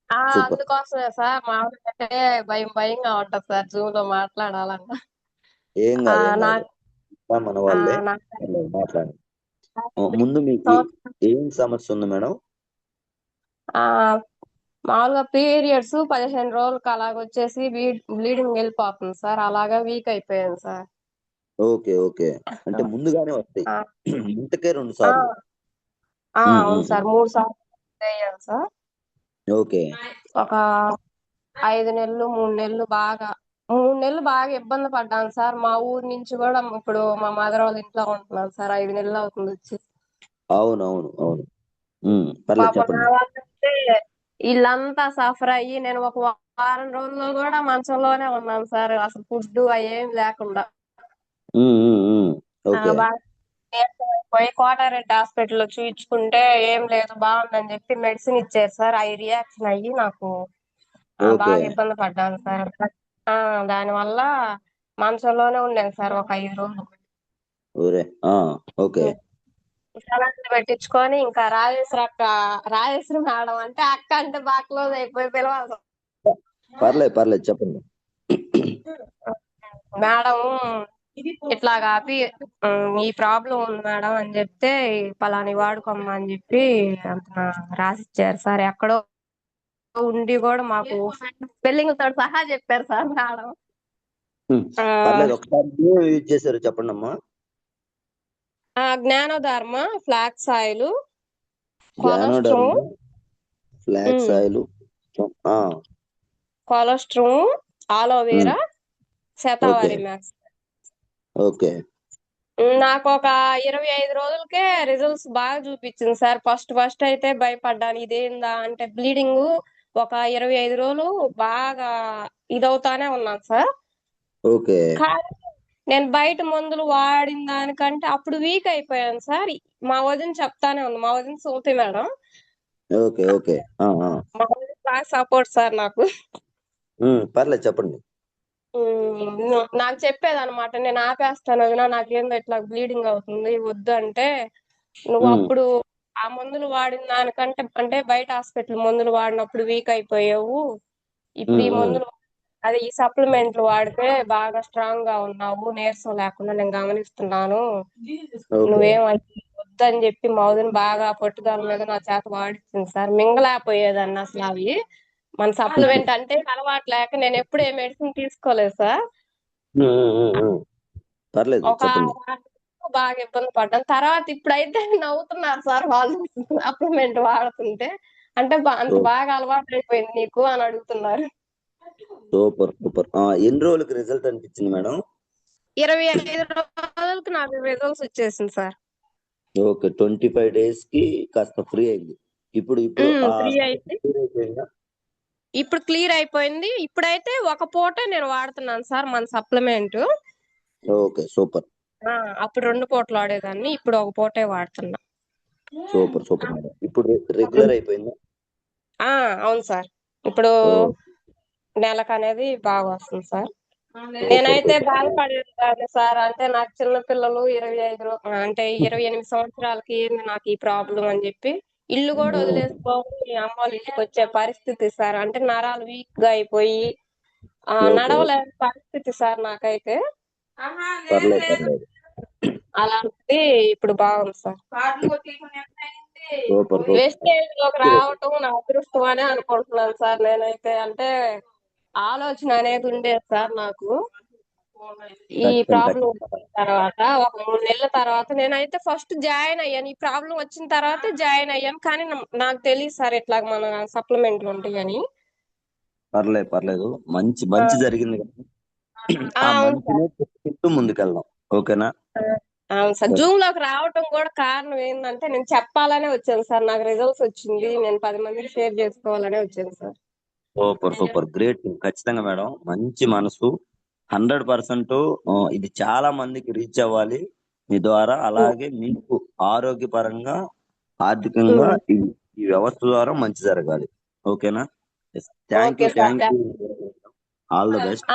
సూపర్. అందుకోసమే సార్ మామూలుగా అంటే భయంగా ఉంటది సార్ జూమ్ లో మాట్లాడాలన్నా. ఏం కాదు ఏం కాదు, నాకు మన వాళ్ళే నాకు మాట్లాడండి. ముందు మీకు సంవత్సరం ఏం సమస్య ఉంది మేడం? మామూలుగా పీరియడ్స్ 15 రోజులకు అలాగొచ్చేసి బ్లీడింగ్ వెళ్ళిపోతుంది సార్. అలాగా వీక్ అయిపోయాను సార్. ఓకే ఓకే, అంటే ముందుగానే వస్తాయి ఆ, ఇంతకే 2 ఆ, సార్లు. అవును సార్ 3 సార్లు అయ్యాను సార్. ఓకే ఒక 5 నెలలు 3 నెలలు బాగా 3 నెలలు బాగా ఇబ్బంది పడ్డాను సార్. మా ఊరు నుంచి కూడా ఇప్పుడు మా మదర్ వాళ్ళ ఇంట్లో ఉంటున్నాను సార్. 5 నెలలు అవుతుంది వచ్చి. అవునవును అవును. పర్లేదు పాపం నా చెప్పండి. వాళ్ళంటే వీళ్ళంతా సఫర్ అయ్యి నేను ఒక వారం రోజుల్లో కూడా మంచంలోనే ఉన్నాను సార్. అసలు ఫుడ్ అయ్యేం లేకుండా ఓకే బాగా నీరసం అయిపోయి కోటారెడ్డి హాస్పిటల్లో చూయించుకుంటే ఏం లేదు బాగుందని చెప్పి మెడిసిన్ ఇచ్చారు సార్. అవి రియాక్షన్ అయ్యి నాకు ఓకే బాగా ఇబ్బంది పడ్డాను సార్. దానివల్ల మంచంలోనే ఉన్నాను సార్ ఒక 5 రోజులు. ఊరే ఓకే విశాలాన్ని పెట్టించుకొని ఇంకా రాజేశ్వరి మేడం అంటే అక్క అంటే బాగా క్లోజ్ అయిపోయి పిలవాలి. పర్లేదు పర్లేదు చెప్పండి. మేడం ఇట్లాగా ఈ ప్రాబ్లం ఉంది మేడం అని చెప్తే పలాని వాడుకోమ్మా అని చెప్పి అంత రాసిచ్చారు సార్. ఎక్కడో ఉండి కూడా మాకు స్పెల్లింగ్ తోటి సహా చెప్పారు సార్ మేడం. పర్లేదు, ఒకసారి యూజ్ చేశారు చెప్పండి అమ్మా. Ganoderma flax oil, ganoderma flax oil, cholesterol, aloe vera, Shatavari max. Okay నాకు ఒక 25 రోజులకే రిజల్ట్స్ బాగా చూపించింది సార్. ఫస్ట్ అయితే భయపడ్డాను ఇదేందా అంటే బ్లీడింగ్ ఒక 25 రోజులు బాగా ఇదవుతానే ఉన్నాను సార్. ఓకే కానీ నేను బయట మందులు వాడిన దానికంటే అప్పుడు వీక్ అయిపోయాను సార్. మా వదిన చెప్తానే ఉంది, మా వదిన సోతి మేడం. ఓకే ఓకే మా వదిన బాగా సపోర్ట్ సార్ నాకు. పర్లేదు చెప్పండి. నాకు చెప్పేదన్నమాట, నేను ఆపేస్తాను వదినా, నాకేందో ఇట్లా బ్లీడింగ్ అవుతుంది వద్దు అంటే, నువ్వు అప్పుడు ఆ మందులు వాడిన దానికంటే అంటే బయట హాస్పిటల్ మందులు వాడినప్పుడు వీక్ అయిపోయావు, ఇప్పుడు ఈ మందులు అదే ఈ సప్లిమెంట్లు వాడితే బాగా స్ట్రాంగ్ గా ఉన్నావు, నీరసం లేకుండా నేను గమనిస్తున్నాను, నువ్వేం వద్దని చెప్పి మా వదిన బాగా పట్టుదల మీద నా చేత వాడిచ్చింది సార్. మింగలేకపోయేదాన్ని అసలు అవి. మన సప్లిమెంట్ అంటే అలవాటు లేక నేను ఎప్పుడు ఏ మెడిసిన్ తీసుకోలేదు సార్. పర్లేదు ఒక చెప్పండి. బాగా ఇబ్బంది పడ్డాను. తర్వాత ఇప్పుడైతే నవ్వుతున్నారు సార్ వాళ్ళు సప్లిమెంట్ వాడుతుంటే. అంటే అంత బాగా అలవాటు అయిపోయింది నీకు అని అడుగుతున్నారు. Super super. ఎన్ని రోజులకి రిజల్ట్ అనిపించింది మేడం? 25 రోజులకు నాకు రిజల్ట్స్ వచ్చేసింది సార్. ఓకే 25 days కి కాస్త ఫ్రీ అయింది. ఇప్పుడు ఫ్రీ అయింది. ఇప్పుడు క్లియర్ అయిపోయింది. ఇప్పుడైతే ఒక పూట నేను వాడుతున్నాను సార్ మన సప్లిమెంట్. Okay super. అప్పుడు 2 పూటలు వాడేదాన్ని, ఇప్పుడు ఒక పూటే వాడుతున్నా. Super super madam. ఇప్పుడు రెగ్యులర్ అయిపోయిందా? అవును సార్. ఇప్పుడు నెలకు అనేది బాగా వస్తుంది సార్. నేనైతే బాధపడేదాన్ని సార్. అంటే నాకు చిన్న పిల్లలు 28 సంవత్సరాలకి ఏంది నాకు ఈ ప్రాబ్లం అని చెప్పి ఇల్లు కూడా వదిలేసుకోవాలి అమ్మ వాళ్ళ ఇంటికి వచ్చే పరిస్థితి సార్. అంటే నరాలు వీక్ గా అయిపోయి నడవలేని పరిస్థితి సార్ నాకైతే. అలాంటిది ఇప్పుడు బాగుంది సార్. వెస్టేజ్ లోకి రావటం నా అదృష్టం అనే అనుకుంటున్నాను సార్ నేనైతే. అంటే ఆలోచన అనేది ఉండేది సార్ నాకు. ఈ ప్రాబ్లం తర్వాత ఒక 3 నెలల తర్వాత నేనైతే ఫస్ట్ జాయిన్ అయ్యాను. ఈ ప్రాబ్లం వచ్చిన తర్వాత జాయిన్ అయ్యాను. కానీ నాకు తెలియదు సార్ ఇట్లా మన సప్లిమెంట్లు ఉంటాయని. పర్లేదు మంచి మంచి జరిగింది. ఆ మంచిని చెప్పుకుంటూ ముందుకెళ్దాం. ఓకేనా? అవును సార్. జూమ్ లోకి రావటం కూడా కారణం ఏంటంటే నేను చెప్పాలనే వచ్చాను సార్. నాకు రిజల్ట్స్ వచ్చింది, నేను 10 మందికి షేర్ చేసుకోవాలనే వచ్చాను సార్. Super super great. ఖచ్చితంగా మేడం, మంచి మనసు. 100% ఇది చాలా మందికి రీచ్ అవ్వాలి మీ ద్వారా. అలాగే మీకు ఆరోగ్యపరంగా ఆర్థికంగా ఈ వ్యవస్థ ద్వారా మంచి జరగాలి. ఓకేనా? Thank you all the best.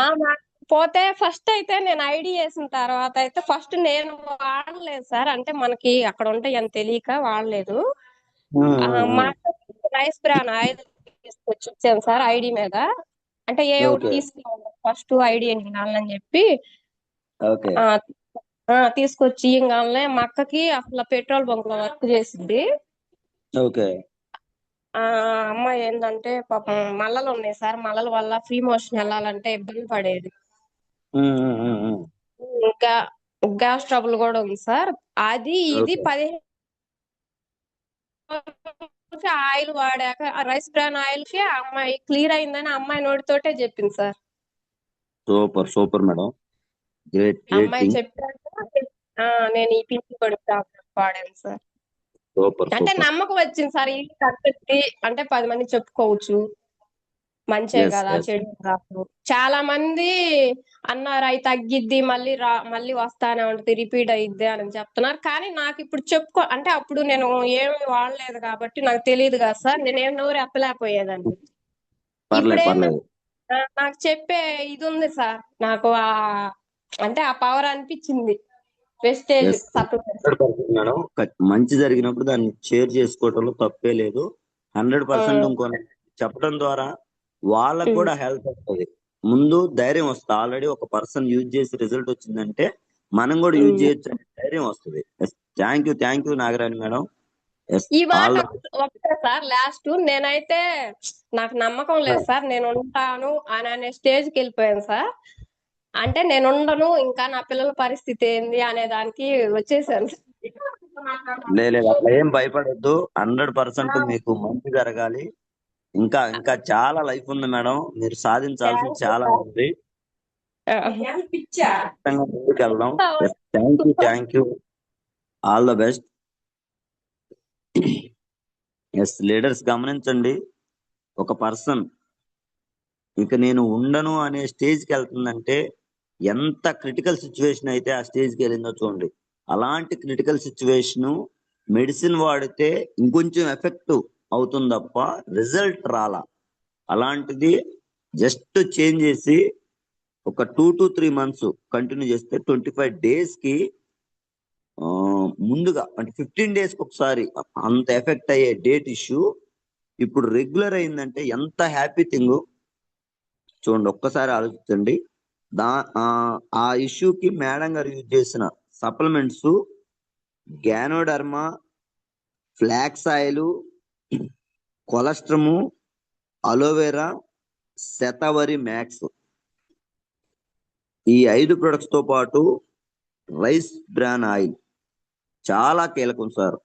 పోతే ఫస్ట్ అయితే నేను ఐడి వేసిన తర్వాత అయితే ఫస్ట్ నేను వాడలేదు సార్. అంటే మనకి అక్కడ ఉంటాయి అని తెలియక వాడలేదు. రైస్ బ్రాన్ ఆయిల్ తీసుకొచ్చి ఇచ్చాను సార్ ఐడి మీద. అంటే ఏ ఒకటి తీసుకోవాలి ఫస్ట్ ఐడి అని చెప్పి తీసుకొచ్చి ఇయ్యంగానే మా అక్కకి అసలు పెట్రోల్ బంక్ లో వర్క్ చేసింది. ఆ అమ్మాయి ఏంటంటే పాపం మల్లలు ఉన్నాయి సార్, మల్లల వల్ల ఫ్రీ మోషన్ వెళ్ళాలంటే ఇబ్బంది పడేది. ఇంకా గ్యాస్ ట్రబుల్ కూడా ఉంది సార్. అది ఇది 15 ఆయిల్ వాడాక ఆ రైస్ బ్రాన్ ఆయిల్ కి ఆ అమ్మాయి క్లియర్ అయిందని అమ్మాయి నోటితోటే చెప్పింది సార్. సూపర్ మేడం, గ్రేట్ అమ్మాయి చెప్పాక నేను ఈ పింఛన్ పొడి టాబ్లెట్ వాడాను సార్. అంటే నమ్మకం వచ్చింది సార్. ఈ కరెక్ట్ అంటే 10 మంది చెప్పుకోవచ్చు, మంచే కదా చెడు రాదు. చాలా మంది అన్నారు అవి తగ్గిద్ది మళ్ళీ వస్తానే ఉంటుంది, రిపీట్ అయ్యిద్ది అని చెప్తున్నారు. కానీ నాకు ఇప్పుడు అంటే అప్పుడు నేను ఏమి వాడలేదు కాబట్టి నాకు తెలియదు కదా సార్, నేనేం నోరు ఎప్పలేకపోయేదాన్ని. ఇప్పుడేంటి నాకు చెప్పే ఇది ఉంది సార్, నాకు అంటే ఆ పవర్ అనిపించింది. వెస్టేజ్ మేడం, మంచి జరిగినప్పుడు దాన్ని షేర్ చేసుకోవటంలో తప్పే లేదు. 100% ఇంకో చెప్పడం ద్వారా వాళ్ళకు కూడా హెల్ప్ అవుతుంది. ముందు ధైర్యం వస్తుంది. ఆల్రెడీ ఒక పర్సన్ యూజ్ చేసి రిజల్ట్ వచ్చిందంటే మనం కూడా యూజ్ చేయొచ్చు అనే ధైర్యం వస్తుంది. Thank you Nagarani madam. ఈ మాట ఒకటే సార్ లాస్ట్, నేనైతే నాకు నమ్మకం లేదు సార్, నేను ఉంటాను అనే స్టేజ్కి వెళ్ళిపోయాను సార్. అంటే నేను ఉండను ఇంకా, నా పిల్లల పరిస్థితి ఏంది అనే దానికి వచ్చేసాను. లేదు అట్లా ఏం భయపడద్దు, 100% మీకు మంచి జరగాలి. ఇంకా చాలా లైఫ్ ఉంది మేడం, మీరు సాధించాల్సింది చాలా ఉంది. ముందుకు వెళ్దాం. Thank you all the best. Leaders గమనించండి, ఒక పర్సన్ ఇక నేను ఉండను అనే స్టేజ్కి వెళ్తుందంటే ఎంత క్రిటికల్ సిచ్యువేషన్ అయితే ఆ స్టేజ్కి వెళ్ళిందో చూడండి. అలాంటి క్రిటికల్ సిచ్యువేషన్ మెడిసిన్ వాడితే ఇంకొంచెం ఎఫెక్టివ్ అవుతుంది తప్ప రిజల్ట్ రాలా. అలాంటిది జస్ట్ చేంజ్ చేసి ఒక 2 to 3 months కంటిన్యూ చేస్తే 25 days కి ముందుగా అంటే 15 days కి ఒకసారి అంత ఎఫెక్ట్ అయ్యే డేట్ ఇష్యూ ఇప్పుడు రెగ్యులర్ అయిందంటే ఎంత హ్యాపీ థింగ్ చూడండి. ఒక్కసారి ఆలోచించండి. ఆ ఇష్యూకి మేడం గారు యూజ్ చేసిన సప్లిమెంట్స్ గ్యానోడర్మా, ఫ్లాక్స్ ఆయిల్, కొలెస్ట్రము, అలోవెరా, శతవరి మ్యాక్స్, ఈ 5 ప్రొడక్ట్స్ తో పాటు రైస్ బ్రాన్ ఆయిల్ చాలా కీలకం సార్.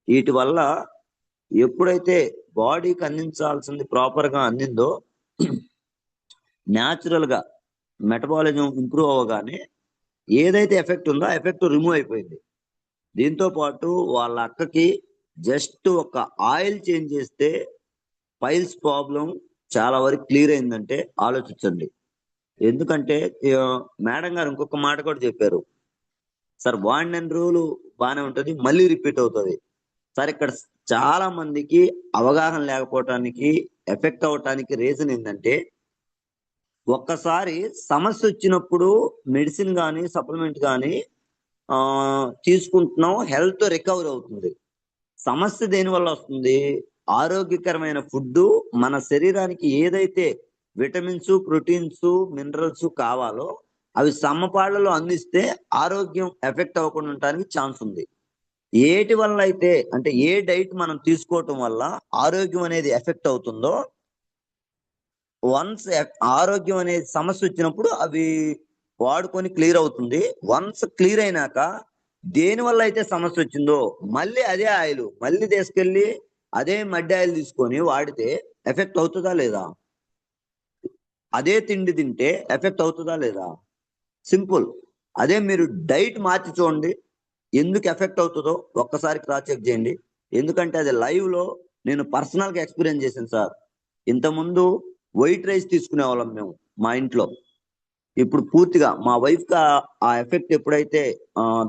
వీటి వల్ల ఎప్పుడైతే బాడీకి అందించాల్సింది ప్రాపర్ గా అందిందో న్యాచురల్ గా మెటబాలిజం ఇంప్రూవ్ అవ్వగానే ఏదైతే ఎఫెక్ట్ ఉందో ఆ ఎఫెక్ట్ రిమూవ్ అయిపోయింది. దీంతో పాటు వాళ్ళ అక్కకి జస్ట్ ఒక ఆయిల్ చేంజ్ చేస్తే పైల్స్ ప్రాబ్లం చాలా వరకు క్లియర్ అయిందంటే ఆలోచించండి. ఎందుకంటే మేడం గారు ఇంకొక మాట కూడా చెప్పారు సార్, వాడిన రోజులు బాగానే ఉంటది, మళ్ళీ రిపీట్ అవుతుంది సార్. ఇక్కడ చాలా మందికి అవగాహన లేకపోవటానికి, ఎఫెక్ట్ అవటానికి రీజన్ ఏంటంటే ఒక్కసారి సమస్య వచ్చినప్పుడు మెడిసిన్ కానీ సప్లిమెంట్ కానీ తీసుకుంటున్నాం, హెల్త్ రికవర్ అవుతుంది. సమస్య దేని వల్ల వస్తుంది? ఆరోగ్యకరమైన ఫుడ్ మన శరీరానికి ఏదైతే విటమిన్స్, ప్రోటీన్స్, మినరల్స్ కావాలో అవి సమపాళ్లలో అందిస్తే ఆరోగ్యం ఎఫెక్ట్ అవ్వకుండా ఉండడానికి ఛాన్స్ ఉంది. ఏటి వల్ల అయితే అంటే ఏ డైట్ మనం తీసుకోవటం వల్ల ఆరోగ్యం అనేది ఎఫెక్ట్ అవుతుందో, వన్స్ ఆరోగ్యం అనేది సమస్య వచ్చినప్పుడు అవి వాడుకొని క్లియర్ అవుతుంది. వన్స్ క్లియర్ అయినాక దేని వల్ల అయితే సమస్య వచ్చిందో మళ్ళీ అదే ఆయిల్ మళ్ళీ తీసుకెళ్ళి అదే మడ్డి ఆయిల్ తీసుకొని వాడితే ఎఫెక్ట్ అవుతుందా లేదా? అదే తిండి తింటే ఎఫెక్ట్ అవుతుందా లేదా? సింపుల్. అదే మీరు డైట్ మార్చి చూడండి ఎందుకు ఎఫెక్ట్ అవుతుందో ఒక్కసారి క్రాస్ చెక్ చేయండి. ఎందుకంటే అది లైవ్ లో నేను పర్సనల్ గా ఎక్స్పీరియన్స్ చేశాను సార్. ఇంతకుముందు వైట్ రైస్ తీసుకునే వాళ్ళం మేము మా ఇంట్లో. ఇప్పుడు పూర్తిగా మా వైఫ్ కి ఆ ఎఫెక్ట్ ఎప్పుడైతే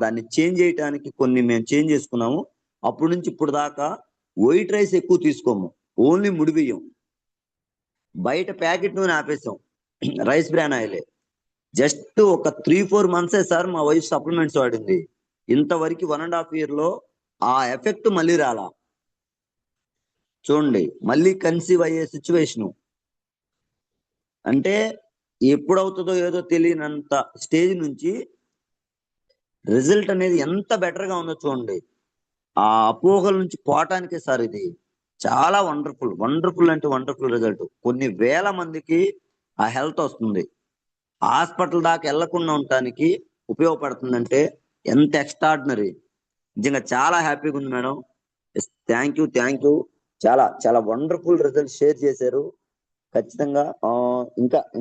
దాన్ని చేంజ్ చేయడానికి కొన్ని మేము చేంజ్ చేసుకున్నాము, అప్పటి నుంచి ఇప్పుడు దాకా వైట్ రైస్ ఎక్కువ తీసుకోము, ఓన్లీ ముడి బియ్యం. బయట ప్యాకెట్ నూనె ఆపేసాం, రైస్ బ్రాన్ ఆయిలే. జస్ట్ ఒక 3-4 months సార్ మా వైఫ్ సప్లిమెంట్స్ వాడింది. ఇంతవరకు 1.5 year లో ఆ ఎఫెక్ట్ మళ్ళీ రాలా. చూడండి, మళ్ళీ కన్సీవ్ అయ్యే సిచ్యువేషను. అంటే ఎప్పుడవుతుందో ఏదో తెలియనంత స్టేజ్ నుంచి రిజల్ట్ అనేది ఎంత బెటర్ గా ఉందో చూడండి. ఆ అపోహల నుంచి పోవటానికే సార్ ఇది చాలా వండర్ఫుల్ అంటే వండర్ఫుల్ రిజల్ట్. కొన్ని వేల మందికి ఆ హెల్త్ వస్తుంది. హాస్పిటల్ దాకా వెళ్లకుండా ఉండటానికి ఉపయోగపడుతుందంటే ఎంత ఎక్స్ట్రాడినరీ. నిజంగా చాలా హ్యాపీగా ఉంది మేడం. Thank you. చాలా చాలా వండర్ఫుల్ రిజల్ట్ షేర్ చేశారు. ఖచ్చితంగా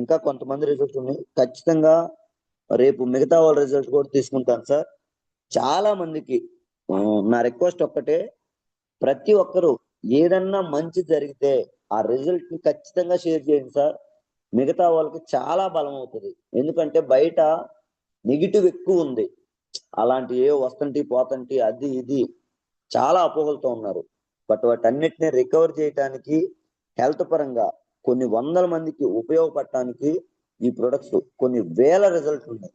ఇంకా కొంతమంది రిజల్ట్స్ ఉన్నాయి. ఖచ్చితంగా రేపు మిగతా వాళ్ళ రిజల్ట్ కూడా తీసుకుంటాను సార్. చాలా మందికి నా రిక్వెస్ట్ ఒక్కటే, ప్రతి ఒక్కరూ ఏదన్నా మంచి జరిగితే ఆ రిజల్ట్ ని ఖచ్చితంగా షేర్ చేయండి సార్. మిగతా వాళ్ళకి చాలా బలం అవుతుంది. ఎందుకంటే బయట నెగిటివ్ ఎక్కువ ఉంది. అలాంటి ఏ వస్తుంటి పోతంటి అది ఇది చాలా అపోహలతో ఉన్నారు. బట్ వాటన్నిటిని రికవర్ చేయడానికి హెల్త్ పరంగా కొన్ని వందల మందికి ఉపయోగపడటానికి ఈ ప్రొడక్ట్స్ కొన్ని వేల రిజల్ట్ ఉన్నాయి.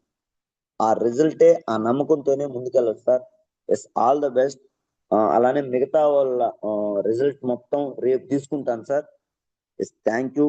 ఆ రిజల్టే ఆ నమ్మకంతోనే ముందుకెళ్ళాలి sir. Yes, all the best. అలానే మిగతా వాళ్ళ రిజల్ట్ మొత్తం రేపు తీసుకుంటాను సార్. Yes, thank you.